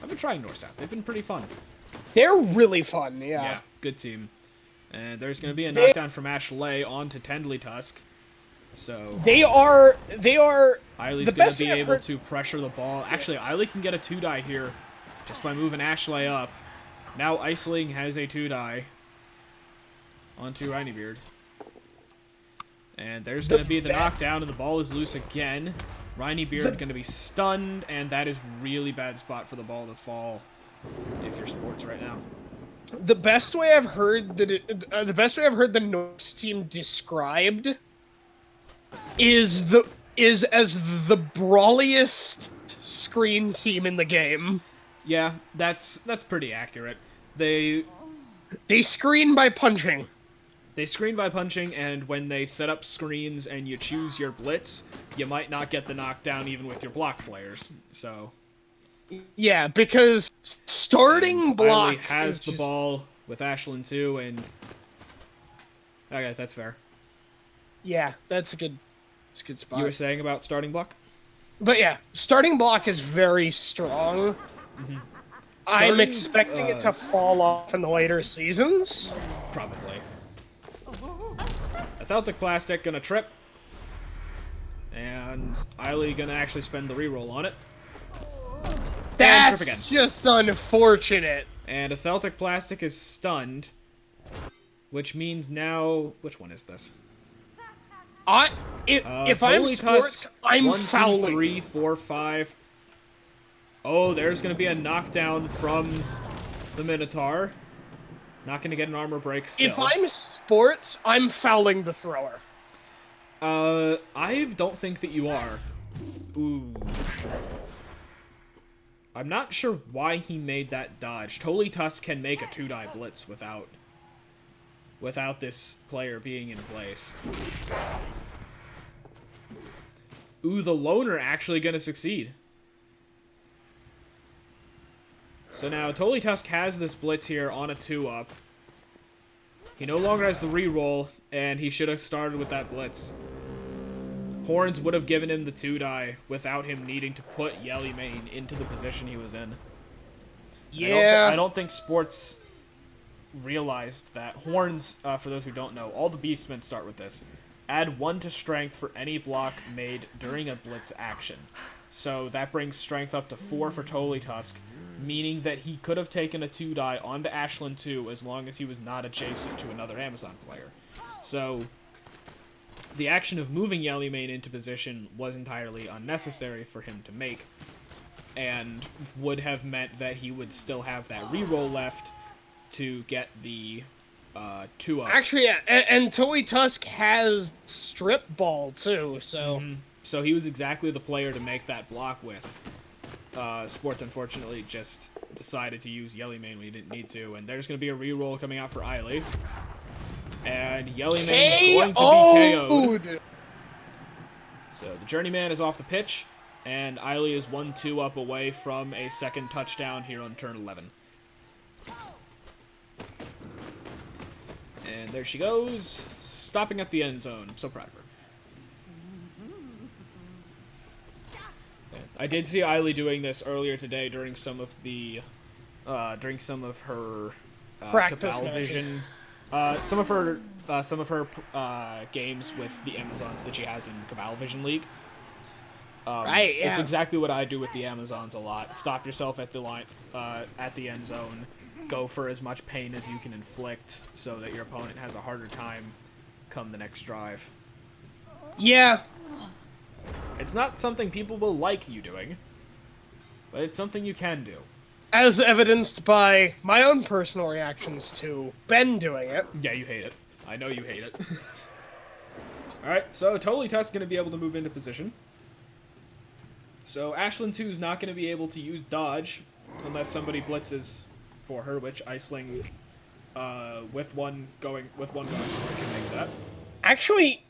I've been trying Norse out. They've been pretty fun. They're really fun, yeah. Yeah, good team. And there's going to be a knockdown from Ashley onto Tendley Tusk. So They are Eileen's going to be able to pressure the ball. Actually, Eiley can get a 2-die here just by moving Ashley up. Now Iceling has a 2-die onto Reinebeard. And there's going to be the knockdown, and the ball is loose again. Reinebeard going to be stunned, and that is really bad spot for the ball to fall if you're Sports right now. The best way I've heard the Norse team described is as the brawliest screen team in the game. Yeah, that's pretty accurate. They screen by punching. They screen by punching, and when they set up screens and you choose your blitz, you might not get the knockdown even with your block players. So yeah, because starting block Eiley has the ball with Ashlyn too, and okay, that's fair. Yeah, that's a good spot. You were saying about starting block? But yeah, starting block is very strong. Mm-hmm. I'm expecting it to fall off in the later seasons. Probably. Atheltic Plastic gonna trip. And Eiley gonna actually spend the reroll on it. That's trip again. just unfortunate. And Atheltic Plastic is stunned. Which means now... Which one is this? If I'm Sports, I'm 1, 2, fouling. 3, 4, 5. Oh, there's going to be a knockdown from the Minotaur. Not going to get an armor break still. If I'm Sports, I'm fouling the thrower. I don't think that you are. Ooh. I'm not sure why he made that dodge. Totally Tusk can make a 2-die blitz without this player being in place. Ooh, the loner actually gonna succeed. So now Totally Tusk has this blitz here on a 2-up. He no longer has the reroll, and he should have started with that blitz. Horns would have given him the 2-die without him needing to put Yelly Mane into the position he was in. Yeah. I don't think Sports realized that. Horns, for those who don't know, all the Beastmen start with this. Add 1 to strength for any block made during a blitz action. So that brings strength up to 4 for Totally Tusk, meaning that he could have taken a 2-die onto Ashland 2 as long as he was not adjacent to another Amazon player. So the action of moving Yelly Mane into position was entirely unnecessary for him to make, and would have meant that he would still have that reroll left to get the 2-up. Actually, yeah, and Totally Tusk has strip ball too, so... So he was exactly the player to make that block with. Sports, unfortunately, just decided to use Yelly Mane when he didn't need to, and there's going to be a reroll coming out for Eiley. And Yelly Mane going to be KO'd. So the Journeyman is off the pitch, and Eiley is 1-2 up away from a second touchdown here on turn 11. And there she goes, stopping at the end zone. I'm so proud of her. I did see Eiley doing this earlier today during some of the, her Cabal Vision, some of her games with the Amazons that she has in the Cabal Vision League. Right, yeah. It's exactly what I do with the Amazons a lot. Stop yourself at the line, at the end zone. Go for as much pain as you can inflict so that your opponent has a harder time come the next drive. Yeah. It's not something people will like you doing, but it's something you can do. As evidenced by my own personal reactions to Ben doing it. Yeah, you hate it. I know you hate it. Alright, so Totally Tusk is going to be able to move into position. So Ashland 2 is not going to be able to use dodge unless somebody blitzes for her, which Iceling with one run can make that. Actually...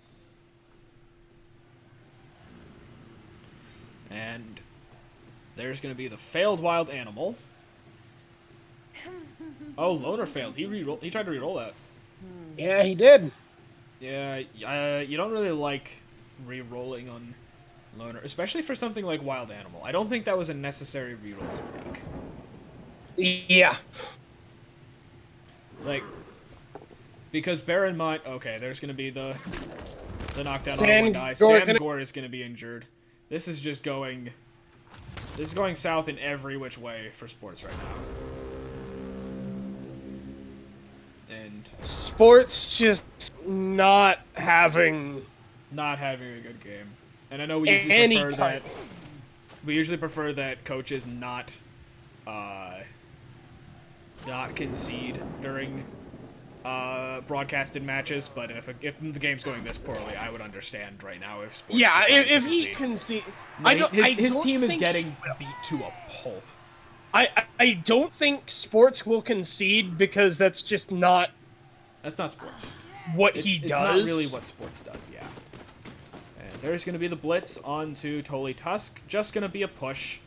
And there's going to be the failed wild animal. Oh, Loner failed. He tried to re-roll that. Yeah, he did. Yeah, you don't really like re-rolling on Loner, especially for something like wild animal. I don't think that was a necessary re-roll to make. Yeah. Like, because bear in mind, okay, there's going to be the knockdown on one die. Sam Gore is going to be injured. This is just going... This is going south in every which way for Sports right now. And... Sports just not having a good game. And I know we usually prefer that coaches not concede during broadcasted matches, but if the game's going this poorly, I would understand right now if Sports if he concede. His team is getting beat to a pulp. I don't think Sports will concede because that's just not. That's not Sports. He does. It's not really what Sports does. Yeah. And there's going to be the blitz onto Totally Tusk. Just going to be a push.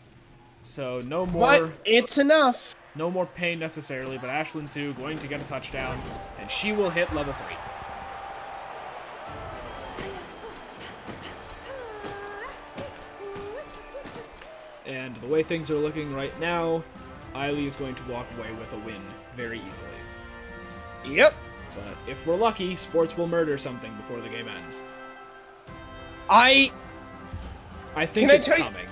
So no more. But it's enough. No more pain necessarily, but Ashland 2 going to get a touchdown, and she will hit level 3. And the way things are looking right now, Eiley is going to walk away with a win very easily. Yep. But if we're lucky, Sports will murder something before the game ends. I think it's coming.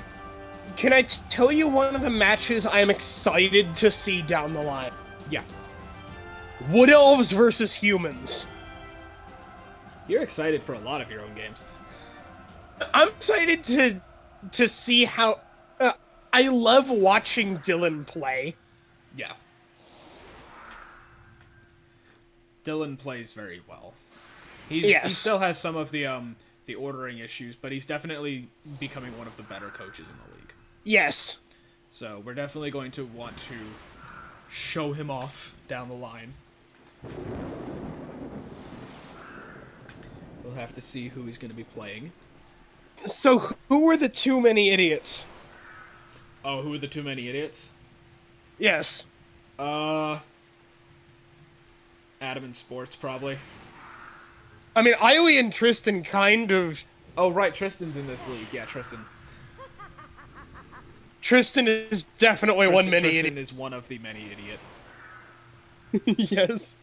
Can I tell you one of the matches I am excited to see down the line? Yeah. Wood Elves versus Humans. You're excited for a lot of your own games. I'm excited to see how... I love watching Dylan play. Yeah. Dylan plays very well. He still has some of the ordering issues, but he's definitely becoming one of the better coaches in the league. Yes. So we're definitely going to want to show him off down the line. We'll have to see who he's going to be playing. So who were the too many idiots? Oh, who are the too many idiots? Yes. Adam and Sports, probably. I mean, Ioi and Tristan kind of... Oh, right, Tristan's in this league. Yeah, Tristan. Tristan is definitely one mini Tristan idiot. is one of the many idiot. Yes.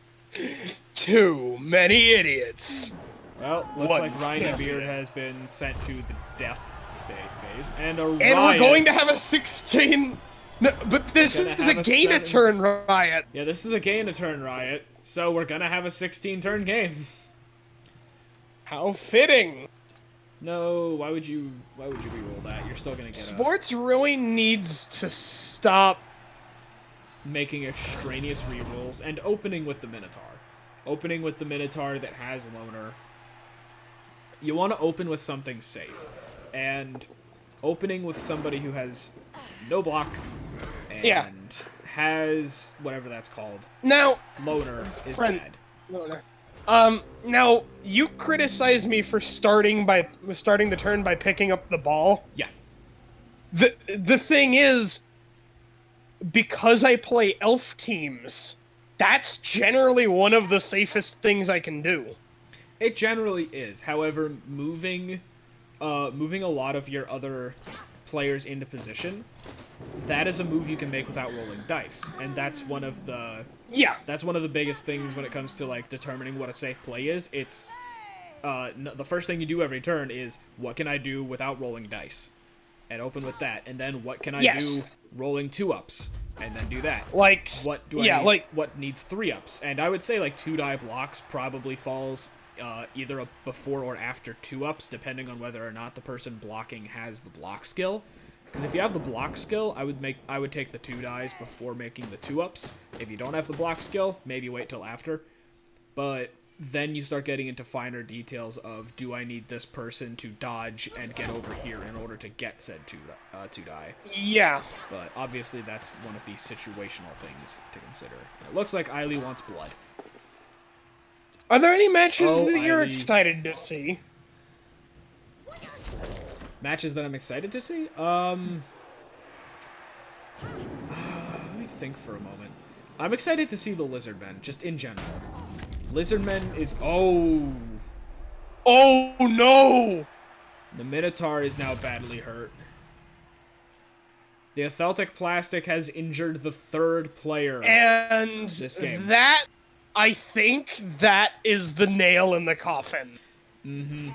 Too many idiots. Well, looks One like Ryan champion. Beard has been sent to the death state phase, and And we're going to have a 16... No, but this Gonna is have a a gain a turn riot. Yeah, this is a gain a turn riot, so we're gonna have a 16-turn game. How fitting. No, why would you reroll that? You're still gonna get Sports really needs to stop. making extraneous rerolls and opening with the Minotaur. Opening with the Minotaur that has Loner. You want to open with something safe. And opening with somebody who has no block and Yeah. has whatever that's called, Now, Loner, is Friend- bad. now you criticize me for starting the turn by picking up the ball. Yeah. The thing is, because I play elf teams, that's generally one of the safest things I can do. It generally is. However, moving a lot of your other players into position, that is a move you can make without rolling dice, and that's one of the biggest things when it comes to like determining what a safe play is. It's the first thing you do every turn is what can I do without rolling dice, and open with that, and then what can I do rolling 2-ups, and then do that. Like, What do I need? What needs 3-ups? And I would say like 2-die blocks probably falls either a before or after 2-ups, depending on whether or not the person blocking has the block skill. Because if you have the block skill, I would take the 2-dies before making the 2-ups. If you don't have the block skill, maybe wait till after. But then you start getting into finer details of, do I need this person to dodge and get over here in order to get said 2-die? yeah. But obviously that's one of the situational things to consider. And it looks like Eiley wants blood. Are there any matches Oh, that you're Eiley. excited to see? Matches that I'm excited to see? Let me think for a moment. I'm excited to see the Lizardmen, just in general. Lizardmen is... Oh! Oh no! The Minotaur is now badly hurt. The Atheltic Plastic has injured the third player. And This game. that, I think, that is the nail in the coffin. Mm-hmm.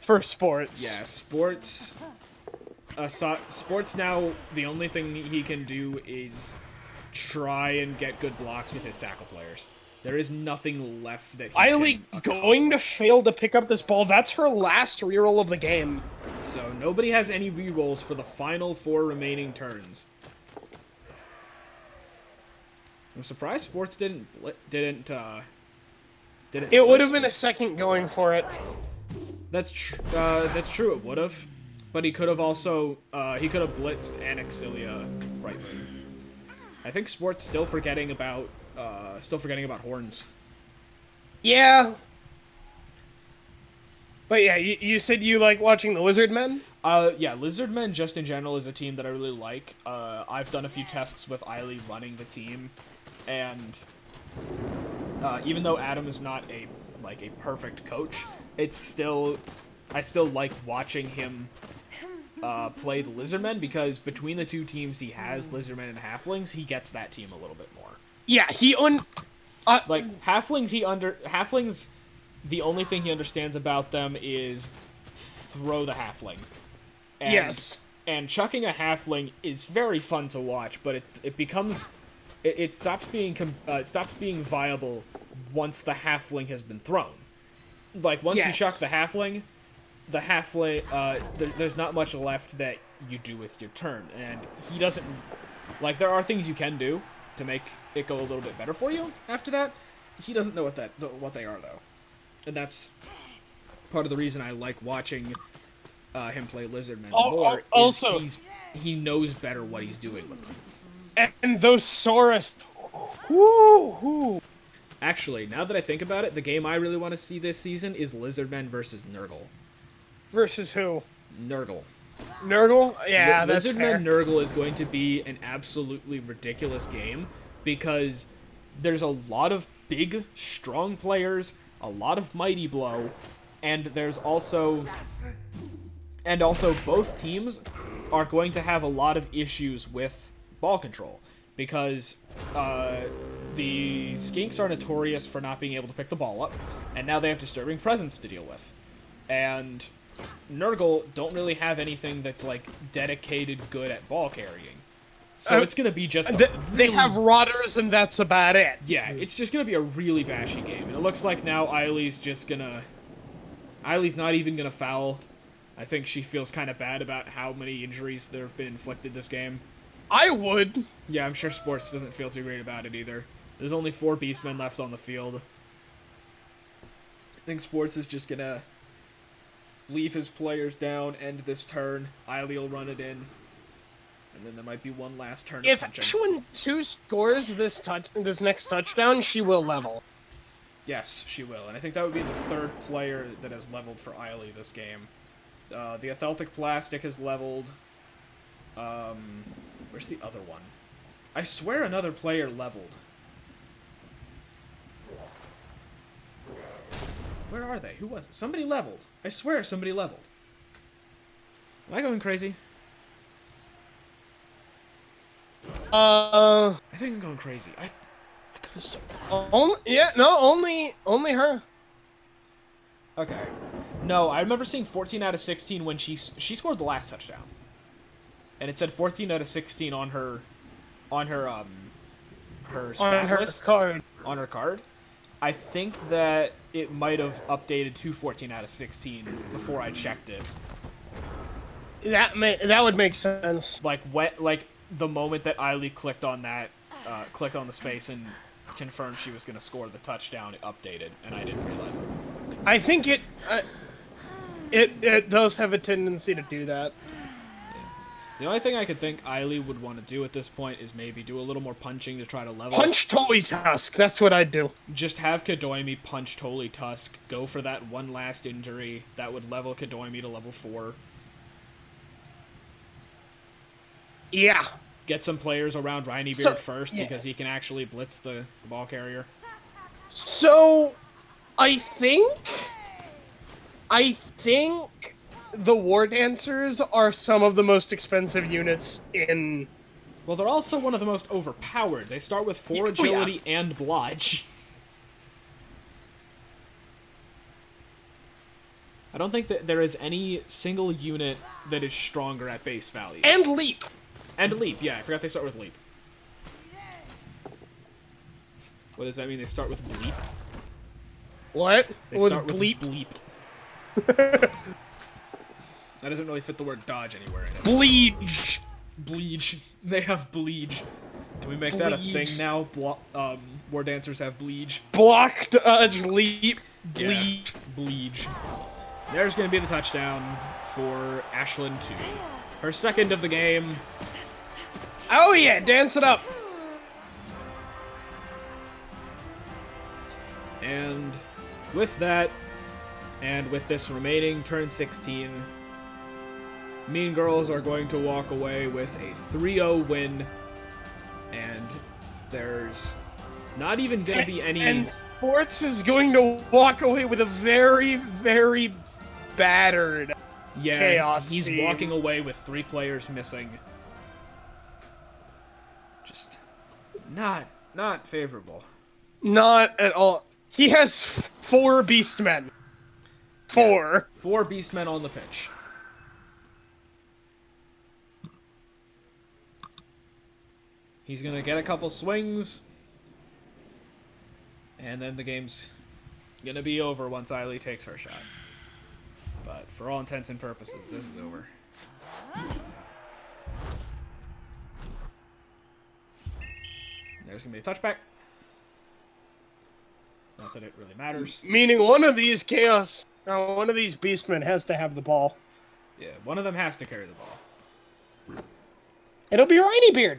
For sports. Yeah, Sports... Sports now, the only thing he can do is try and get good blocks with his tackle players. There is nothing left that he Eiley can going to accomplish. fail to pick up this ball. That's her last reroll of the game. So nobody has any rerolls for the final 4 remaining turns. I'm surprised Sports didn't. It would have blitz. been a second going for it. That's true. It would have, but he could have also he could have blitzed and Exilia right there. I think Sports still forgetting about horns. Yeah. But yeah, you said you like watching the Lizardmen? Yeah, Lizardmen just in general is a team that I really like. I've done a few tests with Eiley running the team, and even though Adam is not a perfect coach, I still like watching him play the Lizardmen, because between the two teams he has, Lizardmen and Halflings, he gets that team a little bit more. Yeah, Like Halflings, the only thing he understands about them is throw the Halfling. And, yes. And chucking a Halfling is very fun to watch, but it stops being viable once the Halfling has been thrown. Like once you chuck the Halfling, there's not much left that you do with your turn, and he doesn't like. There are things you can do to make it go a little bit better for you after that. He doesn't know what they are though, and that's part of the reason I like watching him play Lizardmen more. Also, he knows better what he's doing with them. And those Saurus. Woo-hoo. Actually, now that I think about it, the game I really want to see this season is Lizardmen versus Nurgle. Versus who? Nurgle. Nurgle? Yeah, that's fair. Lizardmen Nurgle is going to be an absolutely ridiculous game because there's a lot of big, strong players, a lot of Mighty Blow, and there's also both teams are going to have a lot of issues with ball control because the Skinks are notorious for not being able to pick the ball up, and now they have Disturbing Presence to deal with. And Nurgle don't really have anything that's, like, dedicated good at ball carrying. So it's going to be just They have Rotters, and that's about it. Yeah, it's just going to be a really bashy game. And it looks like now Eileen's just going to... Eileen's not even going to foul. I think she feels kind of bad about how many injuries there have been inflicted this game. I would. Yeah, I'm sure Sports doesn't feel too great about it either. There's only 4 Beastmen left on the field. I think Sports is just going to leave his players down, end this turn. Eileen will run it in. And then there might be one last turn If of punching. Ashwin 2 scores this next touchdown, she will level. Yes, she will. And I think that would be the 3rd player that has leveled for Eileen this game. The Atheltic Plastic has leveled. Where's the other one? I swear another player leveled. Where are they? Who was it? Somebody leveled. I swear somebody leveled. Am I going crazy? I think I'm going crazy. I could have sworn. Only her. Okay. No, I remember seeing 14 out of 16 when she scored the last touchdown. And it said 14 out of 16 on her stat list. Card. On her card. I think that it might have updated to 14 out of 16 before I checked it. That would make sense. Like the moment that Eileen clicked on that, clicked on the space and confirmed she was going to score the touchdown, it updated, and I didn't realize it. I think it does have a tendency to do that. The only thing I could think Eileen would want to do at this point is maybe do a little more punching to try to level. Punch Tully Tusk, that's what I'd do. Just have Kadoimi punch Tully Tusk, go for that one last injury. That would level Kadoimi to level 4. Yeah. Get some players around Reinybeard first because he can actually blitz the ball carrier. So, I think the War Dancers are some of the most expensive units in... Well, they're also one of the most overpowered. They start with 4 agility and blodge. I don't think that there is any single unit that is stronger at base value. And leap! And leap, yeah. I forgot they start with leap. What does that mean? They start with bleep? What? They start with bleep. That doesn't really fit the word dodge anywhere in it. Bleach! Bleach. They have bleach. Can we make that a thing now? War Dancers have bleach. Block, dodge, leap, bleach. Yeah, bleach. There's going to be the touchdown for Ashlyn 2. Her 2nd of the game. Oh yeah, dance it up! And with that, and with this remaining turn 16, MeanGirls are going to walk away with a 3-0 win, and there's not even going to be any... And Sports is going to walk away with a very, very battered Chaos he's team. walking away with 3 players missing. Just not favorable. Not at all. He has 4 Beastmen. 4. 4 Beastmen on the pitch. He's gonna get a couple swings, and then the game's gonna be over once Eileen takes her shot. But for all intents and purposes, this is over. There's gonna be a touchback. Not that it really matters. Meaning one of these one of these Beastmen has to have the ball. Yeah, one of them has to carry the ball. It'll be Reinybeard.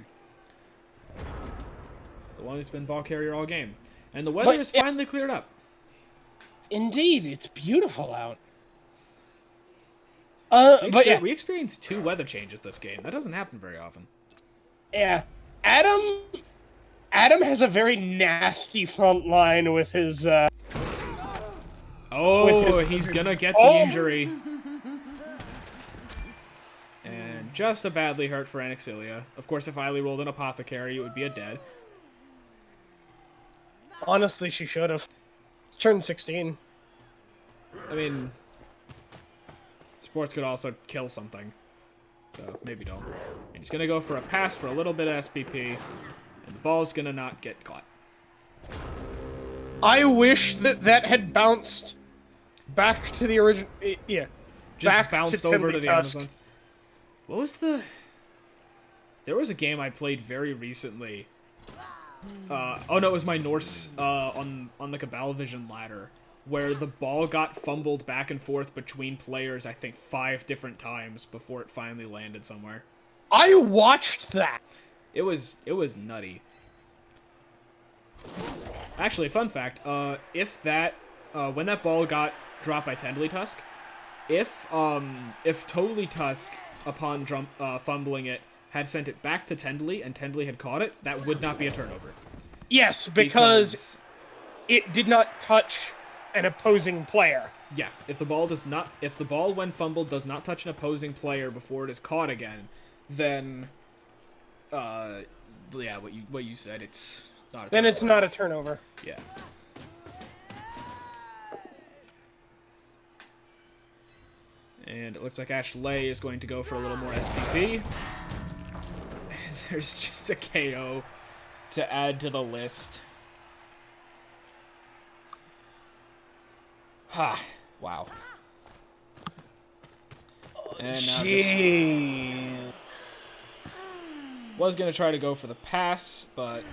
The one who's been ball carrier all game. And the weather is finally cleared up. Indeed, it's beautiful out. We experienced 2 weather changes this game. That doesn't happen very often. Yeah, Adam has a very nasty front line with his. He's gonna get the injury. And just a badly hurt for Anaxilia. Of course, if Eiley rolled an Apothecary, it would be a dead. Honestly, she should have. Turned 16. I mean, sports could also kill something. So, maybe don't. And he's gonna go for a pass for a little bit of SPP. And the ball's gonna not get caught. I wish that had bounced back to the original. Yeah. Just back bounced to over to the Tusk. Amazons. What was the... There was a game I played very recently. Oh no, it was my Norse on the Cabal Vision ladder, where the ball got fumbled back and forth between players, I think 5 different times before it finally landed somewhere. I watched that. It was nutty. Actually, fun fact, if that when that ball got dropped by Tendley Tusk, if Totally Tusk upon fumbling it had sent it back to Tendley and Tendley had caught it, that would not be a turnover. Yes, because it did not touch an opposing player. Yeah, if the ball when fumbled does not touch an opposing player before it is caught again, then yeah, what you said, it's not a turnover. Then it's not a turnover. Yeah. And it looks like Ashley is going to go for a little more SPP. There's just a KO to add to the list. Ha! Wow. And now was going to try to go for the pass, but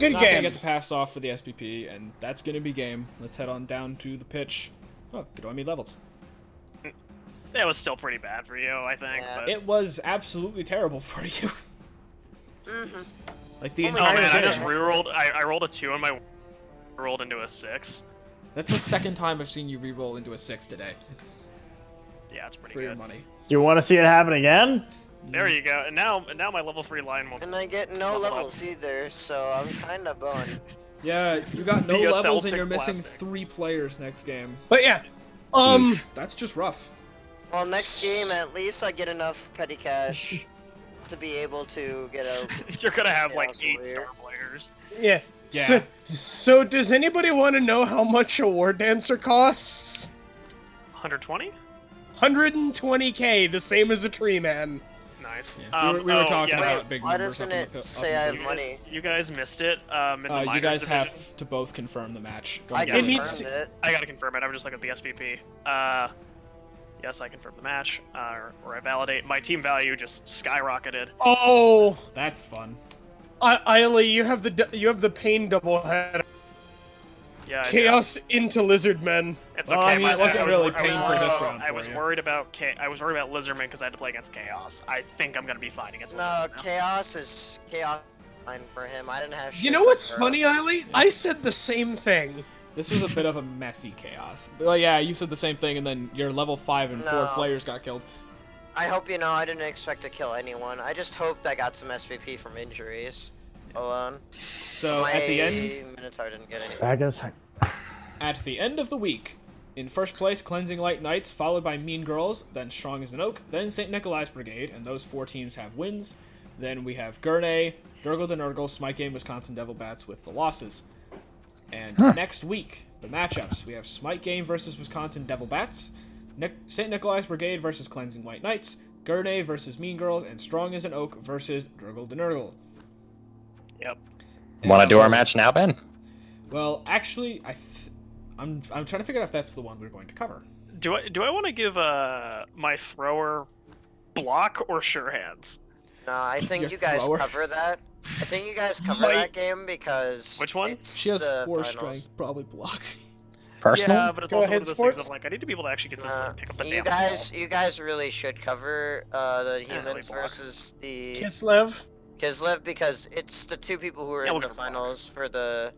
Good not going to game. get the pass off for the SPP, and that's going to be game. Let's head on down to the pitch. Oh, good on me levels. That was still pretty bad for you, I think. Yeah. But... It was absolutely terrible for you. Like the Oh entire man, I game. just rerolled. I rolled a 2 and my rolled into a 6. That's the second time I've seen you re-roll into a 6 today. Yeah, it's pretty For your good. money. Do you want to see it happen again? There you go. And now my level 3 line will. And I get no Level up. levels either, so I'm kind of boned. Yeah, you got no The levels and Celtic you're missing plastic. 3 players next game. But yeah, That's just rough. Well, next game, at least I get enough petty cash to be able to get a... You're gonna have like Chaos 8 Warrior. star players. yeah. Yeah. So does anybody want to know how much a War Dancer costs? 120? 120k, the same as a Tree Man. Nice. Yeah. We were talking yeah. about big why numbers. doesn't up in it the- say up I in have the- money? You guys missed it. In the You minors guys division. have to both confirm the match. Go I ahead. needs confirmed to- it. I gotta confirm it. I'm just looking at the SPP. Yes, I confirmed the match, or I validate. My team value just skyrocketed. Oh, That's fun. Eiley, you have the pain double head. Yeah, I do. Chaos into Lizardmen. It's Well, okay. I mean, my it wasn't I was really wor- I was pain for worried- this round I for was you. worried about Lizardman because I had to play against Chaos. I think I'm gonna be fine against No, Lizardman now. chaos is chaos fine for him. I didn't have shit You know to what's throw. funny, Eiley? I said the same thing. This was a bit of a messy chaos. Well, yeah, you said the same thing, and then your level 5 and 4 No. players got killed. I hope you know I didn't expect to kill anyone. I just hoped I got some SPP from injuries alone. So My at the end, Minotaur didn't get any. Back in a sec. At the end of the week, in first place, Cleansing Light Knights, followed by Mean Girls, then Strong as an Oak, then St. Nikolai's Brigade, and those 4 teams have wins. Then we have Gurney, Durgle de Nurgle, Smite Game, Wisconsin Devil Bats with the losses. And next week, the matchups, we have Smite Game versus Wisconsin Devil Bats, St. Nikolai's Brigade versus Cleansing Light Knights, Gurney versus Mean Girls, and Strong as an Oak versus Durgle de Nurgle. Yep. Want to do our match now, Ben? Well, actually, I'm trying to figure out if that's the one we're going to cover. Do I want to give my thrower block or sure hands? No, I think Your you guys thrower. cover that. I think you guys cover Wait. that game because Which one? It's She has the 4 finals. strength, probably block. Personal? Yeah, but it's Go also ahead, one of those sports. things of like I need to be able to actually get to pick up the You damn guys really should cover the Yeah, humans block. versus the Kislev. Kislev because it's the 2 people who are Yeah, in we'll the go block. finals for the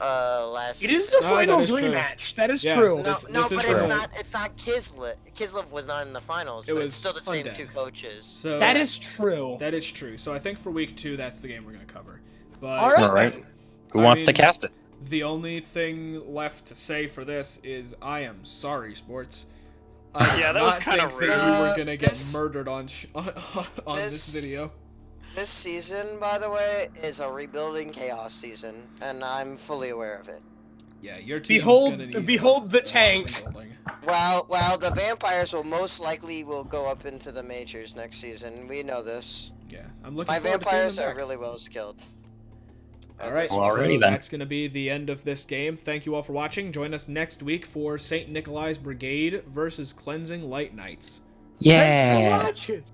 last. It is the that finals is true. rematch. That is Yeah. true. No, This no, is but true. it's not Kislev. Kislev was not in the finals. It But was it's still the same Undead. 2 coaches. So That is true. that is true. So I think for week 2, that's the game we're gonna cover. But All right. All right. Who I wants to mean- cast it? the only thing left to say for this is I am sorry, sports. I did Yeah, that was not kinda think rude. that we were gonna get This- murdered on this video. This season, by the way, is a rebuilding chaos season, and I'm fully aware of it. Yeah, your team's gonna need Behold the tank. rebuilding. Well, the vampires will most likely will go up into the majors next season. We know this. Yeah, I'm looking My forward to seeing vampires them are back. really well skilled. All right, Well, alrighty so then. that's going to be the end of this game. Thank you all for watching. Join us next week for St. Nikolai's Brigade versus Cleansing Light Knights. Yeah. Thanks for watching.